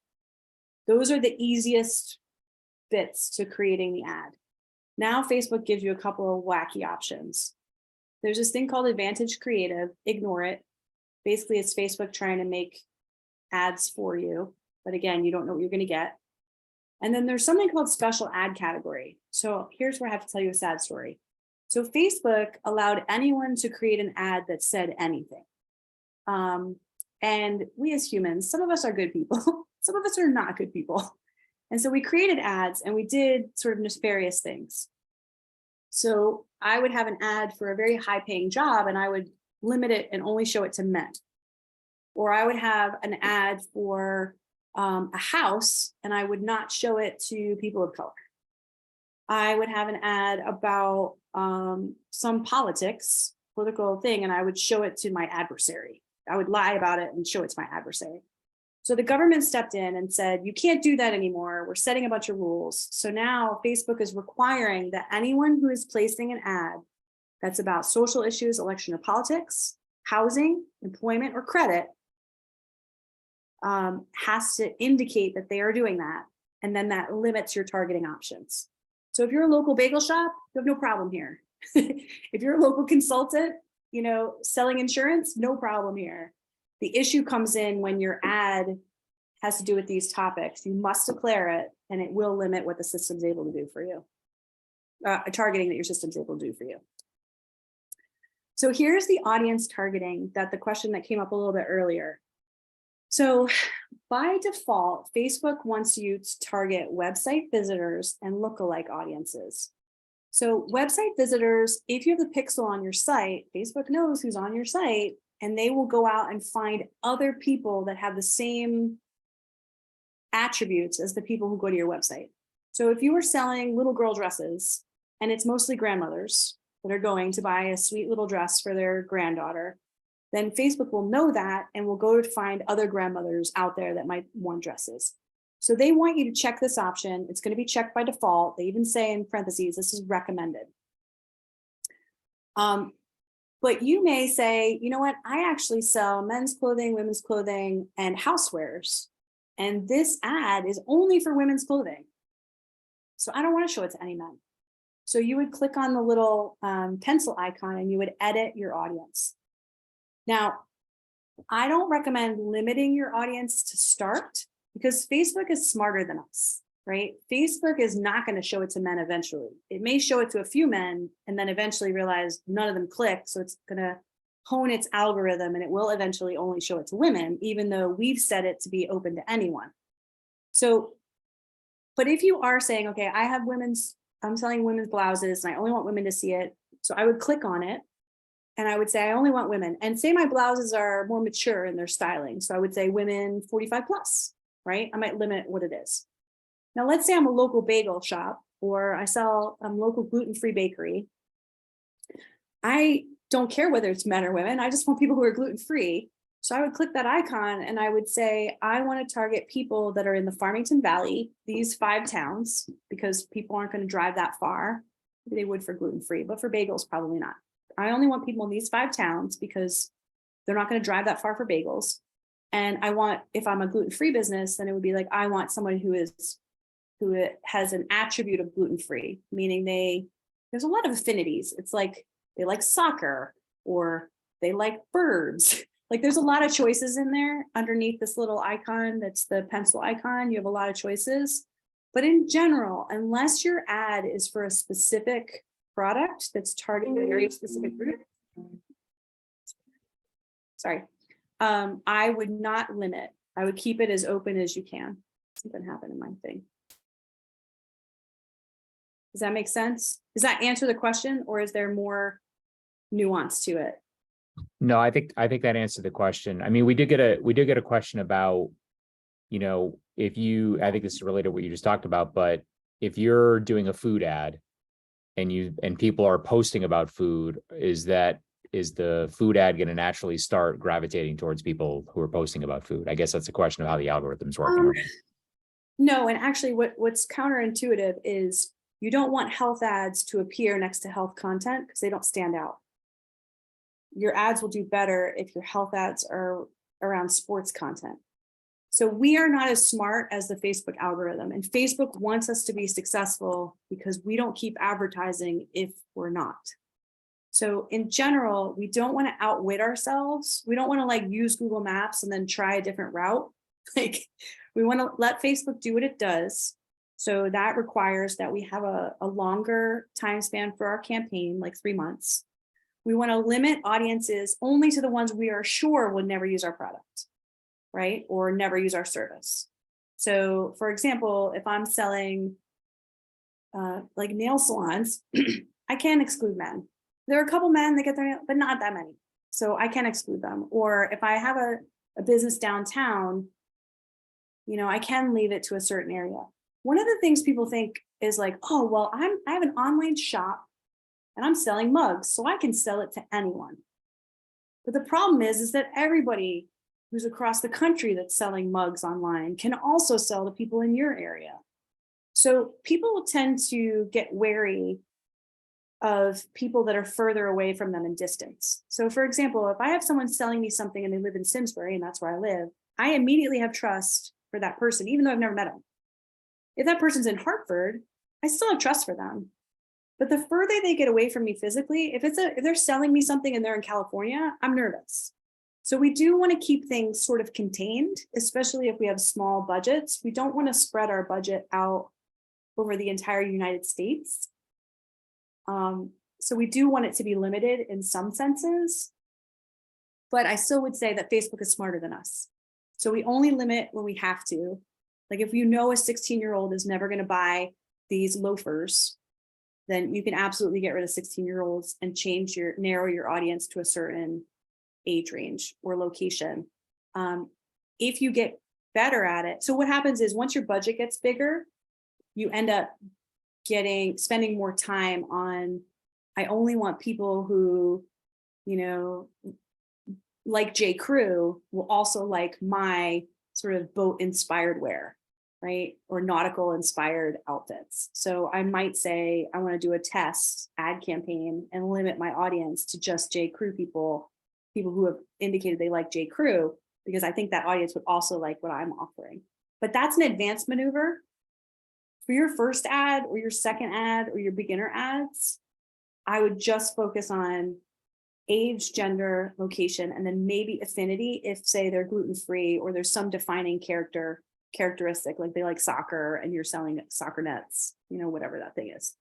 Those are the easiest bits to creating the ad. Now Facebook gives you a couple of wacky options. There's this thing called Advantage Creative. Ignore it. Basically, it's Facebook trying to make ads for you. But again, you don't know what you're going to get. And then there's something called special ad category. So here's where I have to tell you a sad story. So Facebook allowed anyone to create an ad that said anything. And we as humans, some of us are good people, some of us are not good people. And so we created ads and we did sort of nefarious things. So I would have an ad for a very high paying job and I would limit it and only show it to men. Or I would have an ad for a house and I would not show it to people of color. I would have an ad about some political thing, and I would show it to my adversary. I would lie about it and show it to my adversary. So the government stepped in and said, you can't do that anymore. We're setting a bunch of rules. So now Facebook is requiring that anyone who is placing an ad that's about social issues, election or politics, housing, employment, or credit has to indicate that they are doing that. And then that limits your targeting options. So if you're a local bagel shop, you have no problem here. If you're a local consultant, selling insurance, no problem here. The issue comes in when your ad has to do with these topics. You must declare it, and it will limit what the system's able to do for you. Targeting that your system's able to do for you. So here's the audience targeting, that the question that came up a little bit earlier. So by default, Facebook wants you to target website visitors and lookalike audiences. So website visitors, if you have the pixel on your site, Facebook knows who's on your site, and they will go out and find other people that have the same attributes as the people who go to your website. So if you were selling little girl dresses, and it's mostly grandmothers that are going to buy a sweet little dress for their granddaughter, then Facebook will know that and will go to find other grandmothers out there that might want dresses. So they want you to check this option. It's going to be checked by default. They even say in parentheses, this is recommended. But you may say, you know what, I actually sell men's clothing, women's clothing, and housewares. And this ad is only for women's clothing. So I don't want to show it to any men. So you would click on the little pencil icon and you would edit your audience. Now, I don't recommend limiting your audience to start, because Facebook is smarter than us, right? Facebook is not going to show it to men eventually. It may show it to a few men and then eventually realize none of them click. So it's going to hone its algorithm and it will eventually only show it to women, even though we've set it to be open to anyone. So, but if you are saying, okay, I'm selling women's blouses and I only want women to see it. So I would click on it and I would say, I only want women, and say my blouses are more mature in their styling. So I would say women 45 plus. Right? I might limit what it is. Now, let's say I'm a local bagel shop, or I sell a local gluten-free bakery. I don't care whether it's men or women. I just want people who are gluten-free. So I would click that icon and I would say, I want to target people that are in the Farmington Valley, these 5 towns, because people aren't going to drive that far. Maybe they would for gluten-free, but for bagels, probably not. I only want people in these 5 towns because they're not going to drive that far for bagels. And I want, if I'm a gluten-free business, then it would be like, I want someone who has an attribute of gluten-free, meaning there's a lot of affinities. It's like they like soccer or they like birds. Like there's a lot of choices in there underneath this little icon. That's the pencil icon. You have a lot of choices, but in general, unless your ad is for a specific product that's targeting a very specific group, I would not limit. I would keep it as open as you can. Something happened in my thing. Does that make sense? Does that answer the question, or is there more nuance to it? No, I think that answered the question. I mean, we did get a question about, if you, I think this is related to what you just talked about, but if you're doing a food ad and people are posting about food, is the food ad going to naturally start gravitating towards people who are posting about food? I guess that's a question of how the algorithm's working. No, and actually what's counterintuitive is you don't want health ads to appear next to health content because they don't stand out. Your ads will do better if your health ads are around sports content. So we are not as smart as the Facebook algorithm, and Facebook wants us to be successful because we don't keep advertising if we're not. So in general, we don't want to outwit ourselves. We don't want to like use Google Maps and then try a different route. Like we want to let Facebook do what it does. So that requires that we have a longer time span for our campaign, like 3 months. We want to limit audiences only to the ones we are sure would never use our product, right? Or never use our service. So for example, if I'm selling like nail salons, I can exclude men. There are a couple men that get their, but not that many. So I can exclude them. Or if I have a business downtown, you know, I can leave it to a certain area. One of the things people think is like, oh, well, I have an online shop and I'm selling mugs, so I can sell it to anyone. But the problem is that everybody who's across the country that's selling mugs online can also sell to people in your area. So people tend to get wary of people that are further away from them in distance. So for example, if I have someone selling me something and they live in Simsbury and that's where I live, I immediately have trust for that person, even though I've never met them. If that person's in Hartford, I still have trust for them. But the further they get away from me physically, if they're selling me something and they're in California, I'm nervous. So we do want to keep things sort of contained, especially if we have small budgets. We don't want to spread our budget out over the entire United States. So we do want it to be limited in some senses, but I still would say that Facebook is smarter than us. So we only limit when we have to. Like if you know a 16-year-old is never going to buy these loafers, then you can absolutely get rid of 16-year-olds and narrow your audience to a certain age range or location. If you get better at it. So what happens is once your budget gets bigger, you end up spending more time on, I only want people who, you know, like J. Crew will also like my sort of boat inspired wear, right? Or nautical inspired outfits. So I might say, I want to do a test ad campaign and limit my audience to just J. Crew people who have indicated they like J. Crew, because I think that audience would also like what I'm offering. But that's an advanced maneuver. For your first ad or your second ad or your beginner ads, I would just focus on age, gender, location, and then maybe affinity if, say, they're gluten-free or there's some defining characteristic, like they like soccer and you're selling soccer nets, you know, whatever that thing is.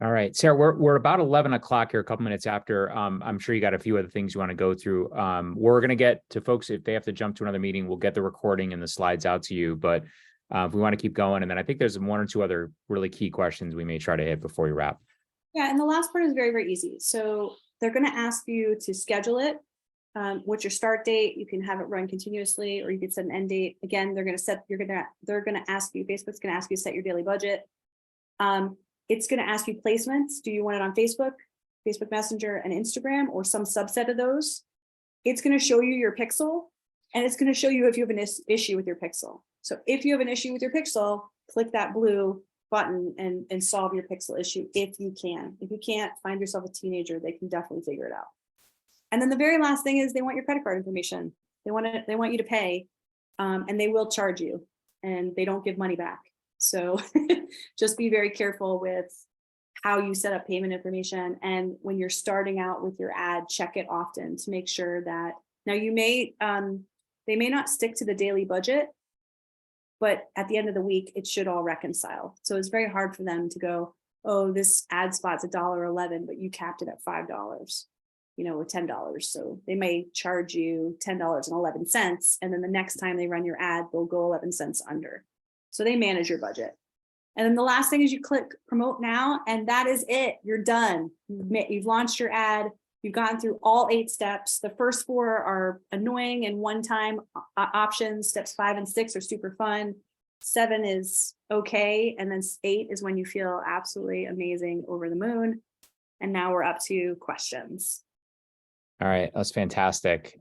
All right, Sarah, we're about 11 o'clock here, a couple minutes after. I'm sure you got a few other things you want to go through. We're going to get to folks, if they have to jump to another meeting, we'll get the recording and the slides out to you. But if we want to keep going, and then I think there's one or two other really key questions we may try to hit before we wrap. Yeah, and the last part is very, very easy. So they're going to ask you to schedule it. What's your start date? You can have it run continuously, or you can set an end date. Again, they're going to ask you, Facebook's going to ask you to set your daily budget. It's going to ask you placements. Do you want it on Facebook, Facebook Messenger, and Instagram, or some subset of those? It's going to show you your pixel, and it's going to show you if you have an issue with your pixel. So if you have an issue with your pixel, click that blue button and solve your pixel issue if you can. If you can't, find yourself a teenager. They can definitely figure it out. And then the very last thing is they want your credit card information. They want you to pay, and they will charge you, and they don't give money back. So just be very careful with how you set up payment information. And when you're starting out with your ad, check it often to make sure that, now they may not stick to the daily budget, but at the end of the week, it should all reconcile. So it's very hard for them to go, oh, this ad spot's $1.11, but you capped it at $5, you know, or $10. So they may charge you $10.11. And then the next time they run your ad, they'll go 11 cents under. So they manage your budget. And then the last thing is you click promote now, and that is it. You're done. You've launched your ad. You've gone through all 8 steps. The first 4 are annoying and one-time options. Steps 5 and 6 are super fun. 7 is okay. And then 8 is when you feel absolutely amazing, over the moon. And now we're up to questions. All right, that's fantastic.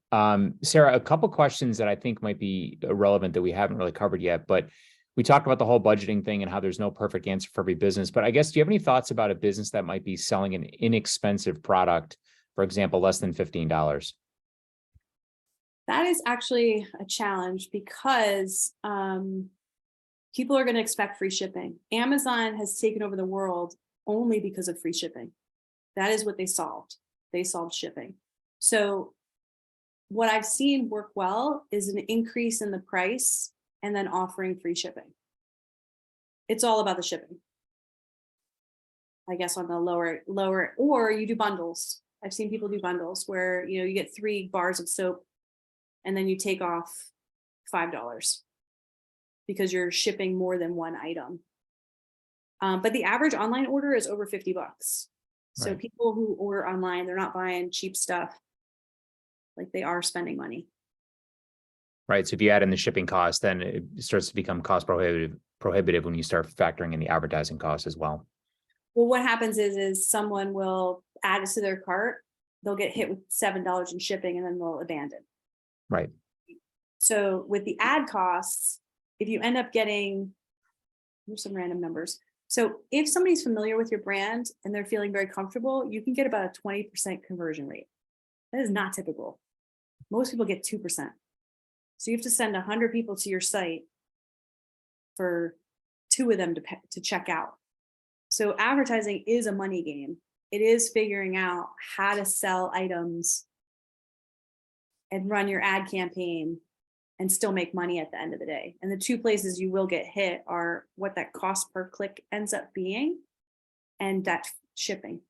Sarah, a couple questions that I think might be relevant that we haven't really covered yet, but We talked about the whole budgeting thing and how there's no perfect answer for every business, but I guess, do you have any thoughts about a business that might be selling an inexpensive product, for example, less than $15? That is actually a challenge because people are going to expect free shipping. Amazon has taken over the world only because of free shipping. That is what they solved. They solved shipping. So what I've seen work well is an increase in the price and then offering free shipping. It's all about the shipping. I guess on the lower, or you do bundles. I've seen people do bundles where, you know, you get 3 bars of soap and then you take off $5 because you're shipping more than one item. But the average online order is over $50. So Right. people who order online, they're not buying cheap stuff. Like they are spending money. Right. So if you add in the shipping cost, then it starts to become cost prohibitive when you start factoring in the advertising costs as well. Well, what happens is someone will add it to their cart. They'll get hit with $7 in shipping and then they'll abandon. Right. So with the ad costs, if you end up getting, here's some random numbers. So if somebody's familiar with your brand and they're feeling very comfortable, you can get about a 20% conversion rate. That is not typical. Most people get 2%. So you have to send 100 people to your site for 2 of them to check out. So advertising is a money game. It is figuring out how to sell items and run your ad campaign and still make money at the end of the day. And the 2 places you will get hit are what that cost per click ends up being and that shipping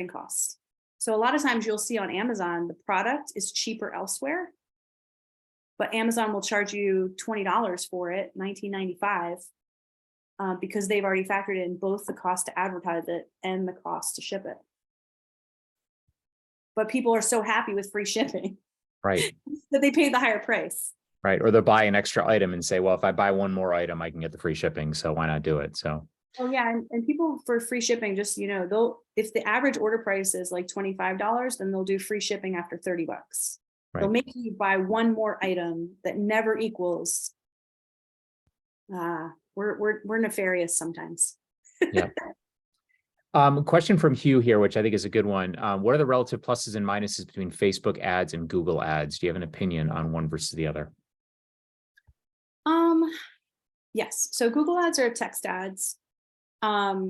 costs. So a lot of times you'll see on Amazon, the product is cheaper elsewhere, but Amazon will charge you $20 for it, $19.95, because they've already factored in both the cost to advertise it and the cost to ship it. But people are so happy with free shipping, Right. that they paid the higher price. Right. Or they'll buy an extra item and say, well, if I buy one more item, I can get the free shipping. So why not do it? So. Oh yeah, and people for free shipping, just, you know, they'll, if the average order price is like $25, then they'll do free shipping after $30. Right. They'll make you buy one more item that never equals. We're nefarious sometimes. Yeah. Question from Hugh here, which I think is a good one. What are the relative pluses and minuses between Facebook ads and Google ads? Do you have an opinion on one versus the other? Yes. So Google ads are text ads. I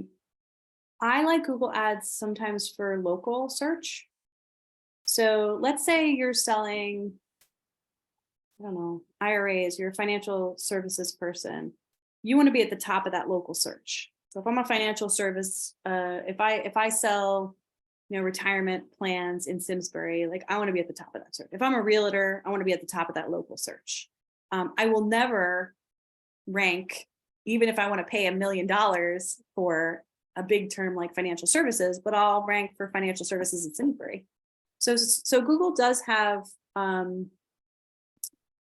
like Google ads sometimes for local search. So let's say you're selling, I don't know, IRAs, you're a financial services person. You want to be at the top of that local search. So if I'm a financial service, if I sell, you know, retirement plans in Simsbury, like I want to be at the top of that search. If I'm a realtor, I want to be at the top of that local search. I will never rank, even if I want to pay $1 million for a big term like financial services, but I'll rank for financial services in Simsbury. So Google does have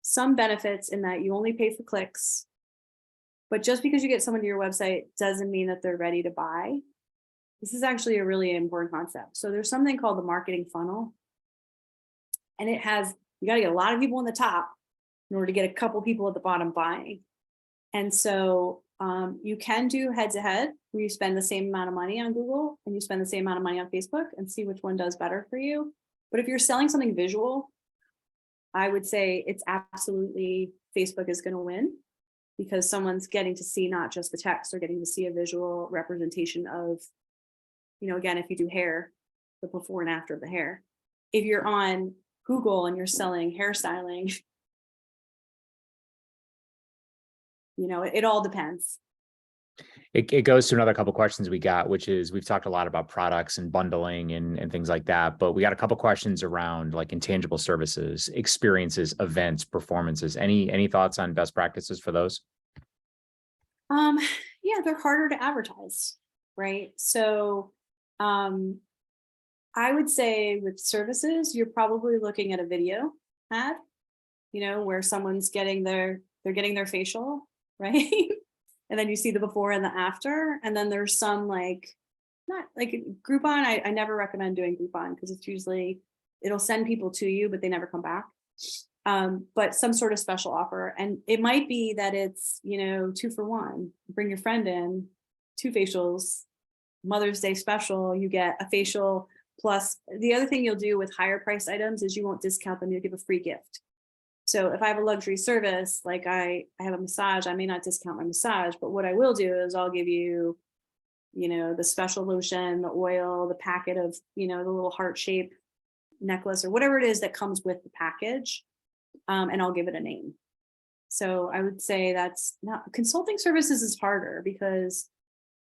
some benefits in that you only pay for clicks, but just because you get someone to your website doesn't mean that they're ready to buy. This is actually a really important concept. So there's something called the marketing funnel, and it has, you got to get a lot of people on the top in order to get a couple people at the bottom buying. And so you can do head to head where you spend the same amount of money on Google and you spend the same amount of money on Facebook and see which one does better for you. But if you're selling something visual, I would say it's absolutely Facebook is going to win, because someone's getting to see not just the text, they're getting to see a visual representation of, you know, again, if you do hair, the before and after of the hair. If you're on Google and you're selling hairstyling, you know, it all depends. It goes to another couple of questions we got, which is we've talked a lot about products and bundling and things like that, but we got a couple of questions around like intangible services, experiences, events, performances. Any thoughts on best practices for those? Yeah, they're harder to advertise, right? So I would say with services, you're probably looking at a video ad, you know, where someone's getting they're getting their facial, right? And then you see the before and the after. And then there's some like, not like Groupon. I never recommend doing Groupon because it's usually, it'll send people to you, but they never come back. but some sort of special offer. And it might be that it's, 2 for 1, bring your friend in, 2 facials, Mother's Day special, you get a facial plus. The other thing you'll do with higher price items is you won't discount them, you'll give a free gift. So if I have a luxury service, like I have a massage, I may not discount my massage, but what I will do is I'll give you, the special lotion, the oil, the packet of, the little heart shape necklace or whatever it is that comes with the package. And I'll give it a name. So I would say that's not, consulting services is harder because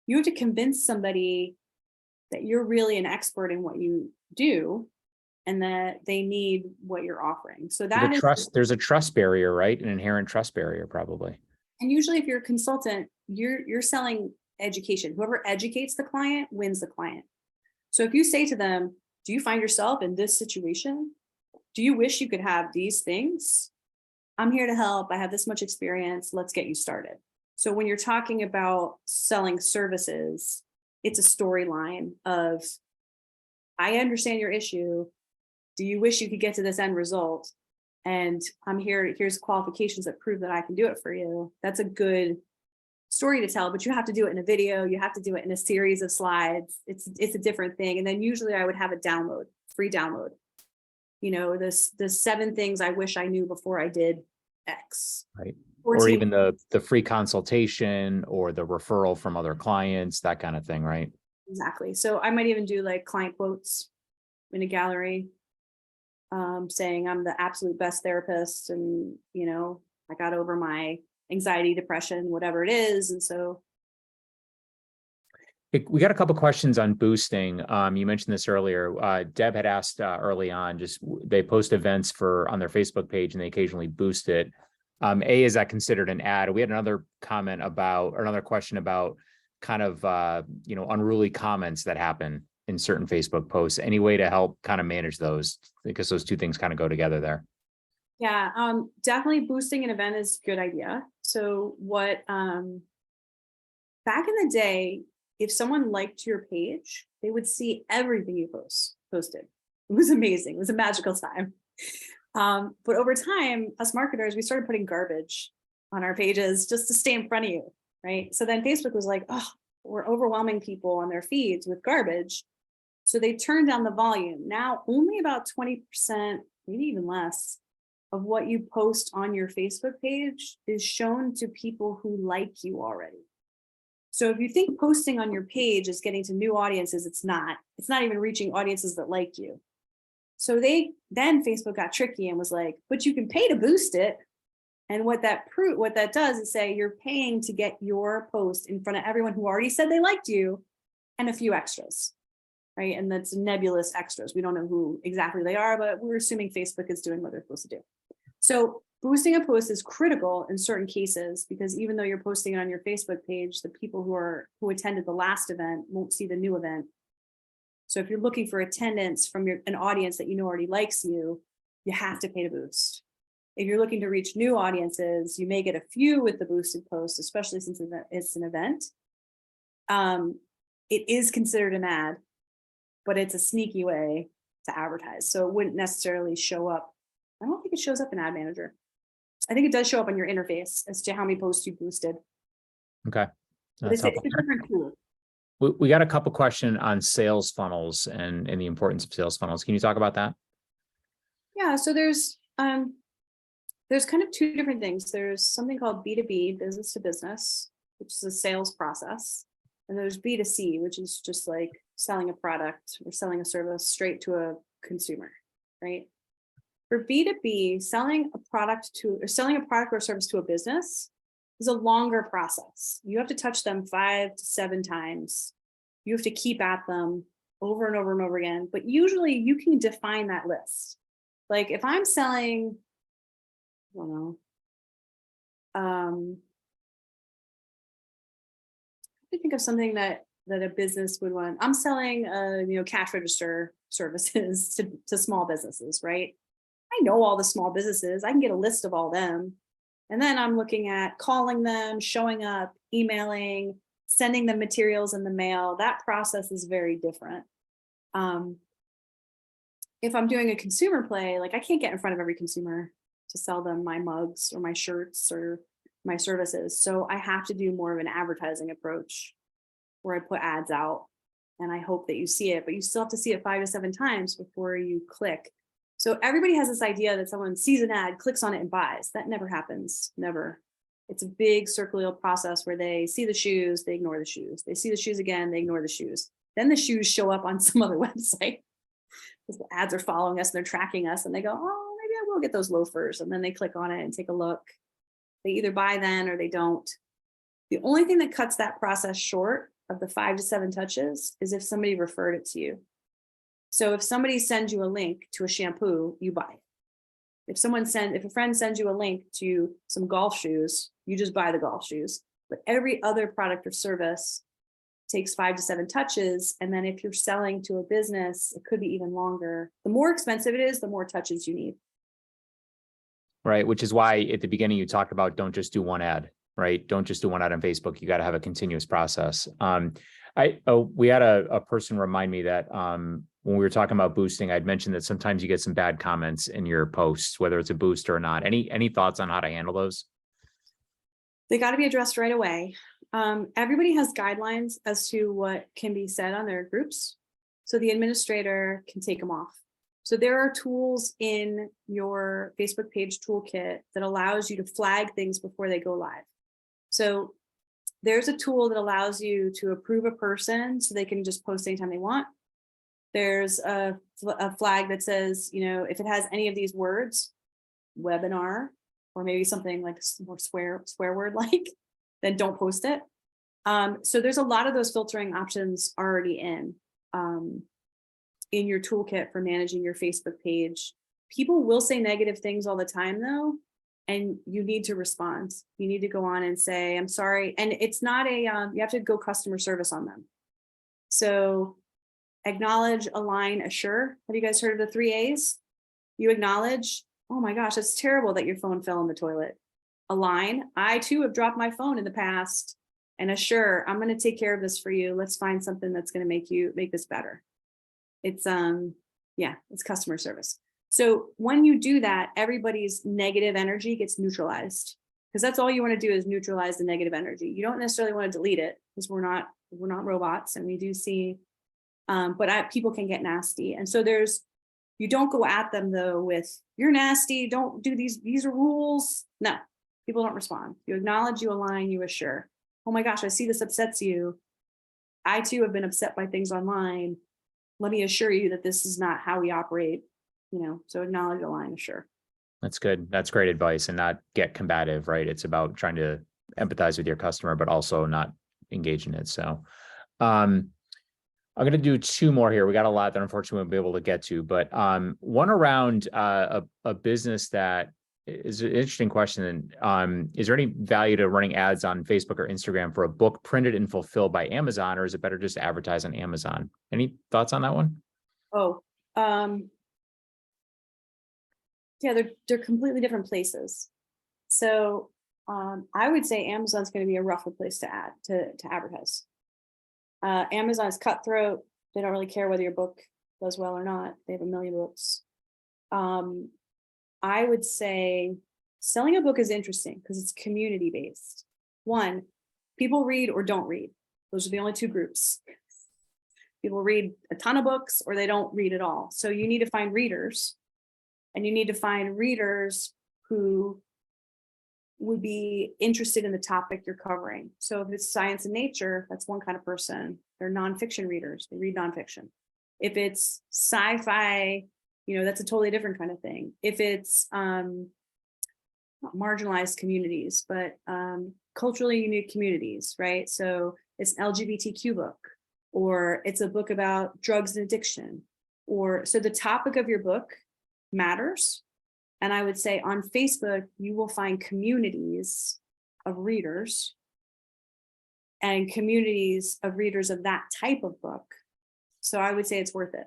you have to convince somebody that you're really an expert in what you do and that they need what you're offering. So that there's a trust barrier, right? An inherent trust barrier, probably. And usually if you're a consultant, you're selling education. Whoever educates the client wins the client. So if you say to them, do you find yourself in this situation? Do you wish you could have these things? I'm here to help. I have this much experience. Let's get you started. So when you're talking about selling services, it's a storyline of, I understand your issue. Do you wish you could get to this end result? And I'm here, here's qualifications that prove that I can do it for you. That's a good story to tell, but you have to do it in a video. You have to do it in a series of slides. It's a different thing. And then usually I would have a download, free download. The 7 things I wish I knew before I did X. Right. 14. Or even the free consultation or the referral from other clients, that kind of thing, right? Exactly. So I might even do like client quotes in a gallery, saying I'm the absolute best therapist and, I got over my anxiety, depression, whatever it is. And so. We got a couple questions on boosting. You mentioned this earlier. Deb had asked early on, just they post events on their Facebook page and they occasionally boost it. Is that considered an ad? We had another question about kind of, unruly comments that happen in certain Facebook posts. Any way to help kind of manage those? Because those two things kind of go together there. Yeah, definitely boosting an event is a good idea. So back in the day, if someone liked your page, they would see everything you posted. It was amazing. It was a magical time. But over time, us marketers, we started putting garbage on our pages just to stay in front of you, right? So then Facebook was like, oh, we're overwhelming people on their feeds with garbage. So they turned down the volume. Now only about 20%, maybe even less, of what you post on your Facebook page is shown to people who like you already. So if you think posting on your page is getting to new audiences, it's not. It's not even reaching audiences that like you. So then Facebook got tricky and was like, but you can pay to boost it. And what that does is say you're paying to get your post in front of everyone who already said they liked you and a few extras, right? And that's nebulous extras. We don't know who exactly they are, but we're assuming Facebook is doing what they're supposed to do. So boosting a post is critical in certain cases because even though you're posting it on your Facebook page, the people who attended the last event won't see the new event. So if you're looking for attendance from an audience that already likes you, you have to pay to boost. If you're looking to reach new audiences, you may get a few with the boosted post, especially since it's an event. It is considered an ad, but it's a sneaky way to advertise. So it wouldn't necessarily show up. I don't think it shows up in Ad Manager. I think it does show up on your interface as to how many posts you boosted. Okay. It's a different tool. We got a couple questions on sales funnels and the importance of sales funnels. Can you talk about that? Yeah, so there's kind of 2 different things. There's something called B2B, business to business, which is a sales process. And there's B2C, which is just like selling a product or selling a service straight to a consumer, right? For B2B, selling a product or service to a business is a longer process. You have to touch them 5 to 7 times. You have to keep at them over and over and over again. But usually you can define that list. Like if I'm selling, I don't know, I think of something that a business would want. I'm selling, cash register services to small businesses, right? I know all the small businesses. I can get a list of all them. And then I'm looking at calling them, showing up, emailing, sending them materials in the mail. That process is very different. If I'm doing a consumer play, like I can't get in front of every consumer. to sell them my mugs or my shirts or my services. So I have to do more of an advertising approach where I put ads out and I hope that you see it, but you still have to see it 5 to 7 times before you click. So everybody has this idea that someone sees an ad, clicks on it and buys. That never happens, never. It's a big circular process where they see the shoes, they ignore the shoes. They see the shoes again, they ignore the shoes. Then the shoes show up on some other website because the ads are following us and they're tracking us and they go, oh, maybe I will get those loafers. And then they click on it and take a look. They either buy then or they don't. The only thing that cuts that process short of the 5 to 7 touches is if somebody referred it to you. So if somebody sends you a link to a shampoo, you buy it. If a friend sends you a link to some golf shoes, you just buy the golf shoes. But every other product or service takes 5 to 7 touches. And then if you're selling to a business, it could be even longer. The more expensive it is, the more touches you need. Right. Which is why at the beginning you talked about don't just do one ad, right? Don't just do one ad on Facebook. You got to have a continuous process. We had a person remind me that when we were talking about boosting, I'd mentioned that sometimes you get some bad comments in your posts, whether it's a boost or not. Any thoughts on how to handle those? They got to be addressed right away. Everybody has guidelines as to what can be said on their groups. So the administrator can take them off. So there are tools in your Facebook page toolkit that allows you to flag things before they go live. So there's a tool that allows you to approve a person so they can just post anytime they want. There's a flag that says, if it has any of these words, webinar, or maybe something like more swear word like, then don't post it. So there's a lot of those filtering options already in your toolkit for managing your Facebook page. People will say negative things all the time though, and you need to respond. You need to go on and say, I'm sorry. And it's not you have to go customer service on them. So acknowledge, align, assure. Have you guys heard of the 3 A's? You acknowledge, oh my gosh, it's terrible that your phone fell in the toilet. Align, I too have dropped my phone in the past. And assure, I'm going to take care of this for you. Let's find something that's going to make this better. It's it's customer service. So when you do that, everybody's negative energy gets neutralized, because that's all you want to do is neutralize the negative energy. You don't necessarily want to delete it, because we're not robots, and we do see, but people can get nasty. And so you don't go at them though with, you're nasty, don't do these are rules. No, people don't respond. You acknowledge, you align, you assure. Oh my gosh, I see this upsets you. I too have been upset by things online. Let me assure you that this is not how we operate, so acknowledge, align, assure. That's good. That's great advice, and not get combative, right? It's about trying to empathize with your customer, but also not engage in it. So I'm going to do 2 more here. We got a lot that unfortunately we won't be able to get to, but one around a business that is an interesting question. Is there any value to running ads on Facebook or Instagram for a book printed and fulfilled by Amazon, or is it better just to advertise on Amazon? Any thoughts on that one? Yeah, they're completely different places. So I would say Amazon's going to be a rougher place to advertise. Amazon is cutthroat. They don't really care whether your book does well or not. They have 1 million books. I would say selling a book is interesting because it's community based. 1, people read or don't read. Those are the only 2 groups. People read a ton of books or they don't read at all. So you need to find readers, and you need to find readers who would be interested in the topic you're covering. So if it's science and nature, that's one kind of person. They're nonfiction readers. They read nonfiction. If it's sci-fi, that's a totally different kind of thing. If it's not marginalized communities, but culturally unique communities, right? So it's an LGBTQ book, or it's a book about drugs and addiction, so the topic of your book matters. And I would say on Facebook, you will find communities of readers and communities of readers of that type of book. So I would say it's worth it.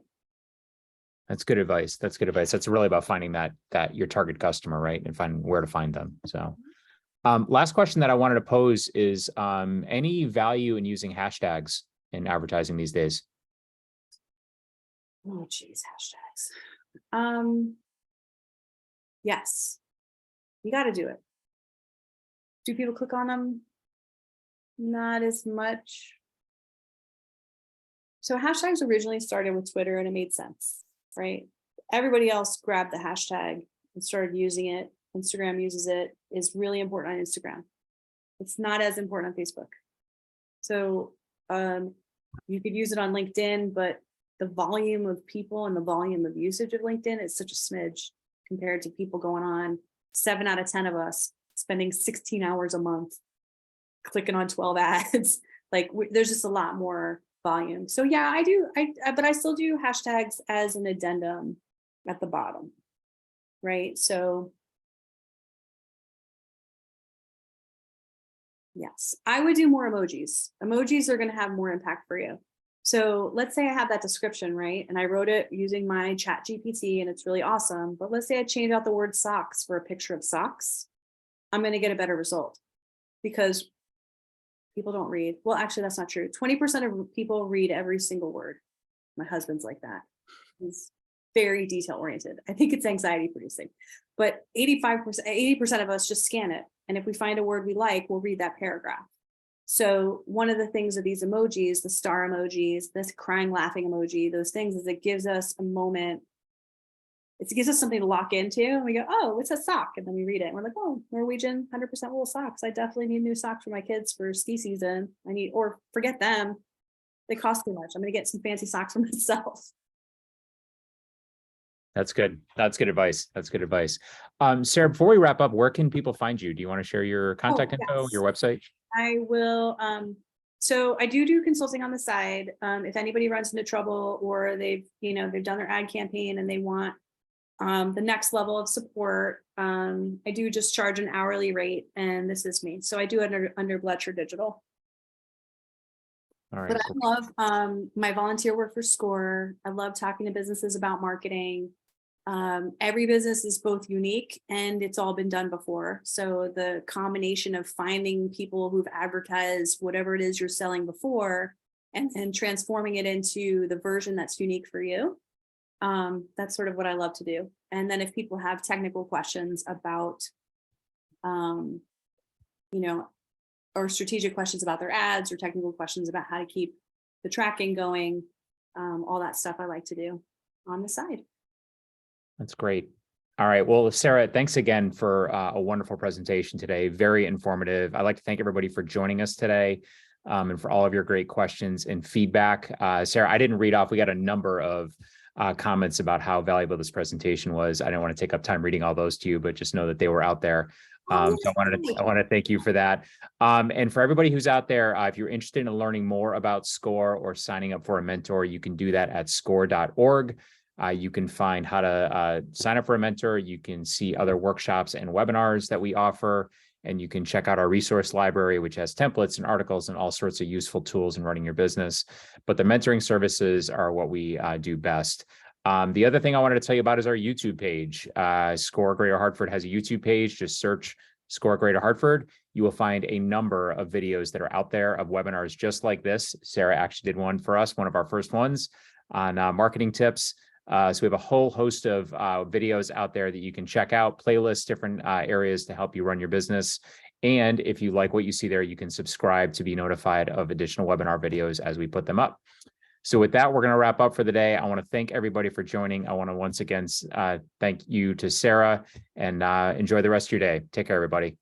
That's good advice. That's good advice. That's really about finding that your target customer, right? And find where to find them. So last question that I wanted to pose is any value in using hashtags in advertising these days? Oh, geez, hashtags. Yes. You got to do it. Do people click on them? Not as much. So hashtags originally started with Twitter and it made sense, right? Everybody else grabbed the hashtag and started using it. Instagram uses it. It's really important on Instagram. It's not as important on Facebook. So you could use it on LinkedIn, but the volume of people and the volume of usage of LinkedIn is such a smidge compared to people going on 7 out of 10 of us spending 16 hours a month clicking on 12 ads. Like there's just a lot more volume. So yeah, I do. But I still do hashtags as an addendum at the bottom, right? So yes, I would do more emojis. Emojis are going to have more impact for you. So let's say I have that description, right? And I wrote it using my chat GPT and it's really awesome. But let's say I change out the word socks for a picture of socks. I'm going to get a better result because people don't read. Well, actually, that's not true. 20% of people read every single word. My husband's like that. He's very detail oriented. I think it's anxiety producing, but 80% of us just scan it. And if we find a word we like, we'll read that paragraph. So one of the things of these emojis, the star emojis, this crying, laughing emoji, those things is it gives us a moment. It gives us something to lock into and we go, oh, it's a sock. And then we read it. And we're like, oh, Norwegian 100% wool socks. I definitely need new socks for my kids for ski season. Or forget them. They cost too much. I'm going to get some fancy socks for myself. That's good. That's good advice. That's good advice. Sarah, before we wrap up, where can people find you? Do you want to share your contact info, yes. your website? I will. So I do consulting on the side. If anybody runs into trouble or they've done their ad campaign and they want the next level of support, I do just charge an hourly rate, and this is me. So I do it under Blecher Digital. All right. But Cool. I love my volunteer work for SCORE. I love talking to businesses about marketing. Every business is both unique and it's all been done before. So the combination of finding people who've advertised whatever it is you're selling before and then transforming it into the version that's unique for you. That's sort of what I love to do. And then if people have technical questions about, or strategic questions about their ads or technical questions about how to keep the tracking going, all that stuff I like to do on the side. That's great. All right. Well, Sarah, thanks again for a wonderful presentation today. Very informative. I'd like to thank everybody for joining us today and for all of your great questions and feedback. Sarah, I didn't read off. We got a number of comments about how valuable this presentation was. I didn't want to take up time reading all those to you, but just know that they were out there. So I want to thank you for that. And for everybody who's out there, if you're interested in learning more about SCORE or signing up for a mentor, you can do that at score.org. You can find how to sign up for a mentor. You can see other workshops and webinars that we offer, and you can check out our resource library, which has templates and articles and all sorts of useful tools in running your business. But the mentoring services are what we do best. The other thing I wanted to tell you about is our YouTube page. SCORE Greater Hartford has a YouTube page. Just search SCORE Greater Hartford. You will find a number of videos that are out there of webinars just like this. Sarah actually did one for us, one of our first ones on marketing tips. So we have a whole host of videos out there that you can check out, playlists, different areas to help you run your business. And if you like what you see there, you can subscribe to be notified of additional webinar videos as we put them up. So with that, we're going to wrap up for the day. I want to thank everybody for joining. I want to once again thank you to Sarah, and enjoy the rest of your day. Take care, everybody.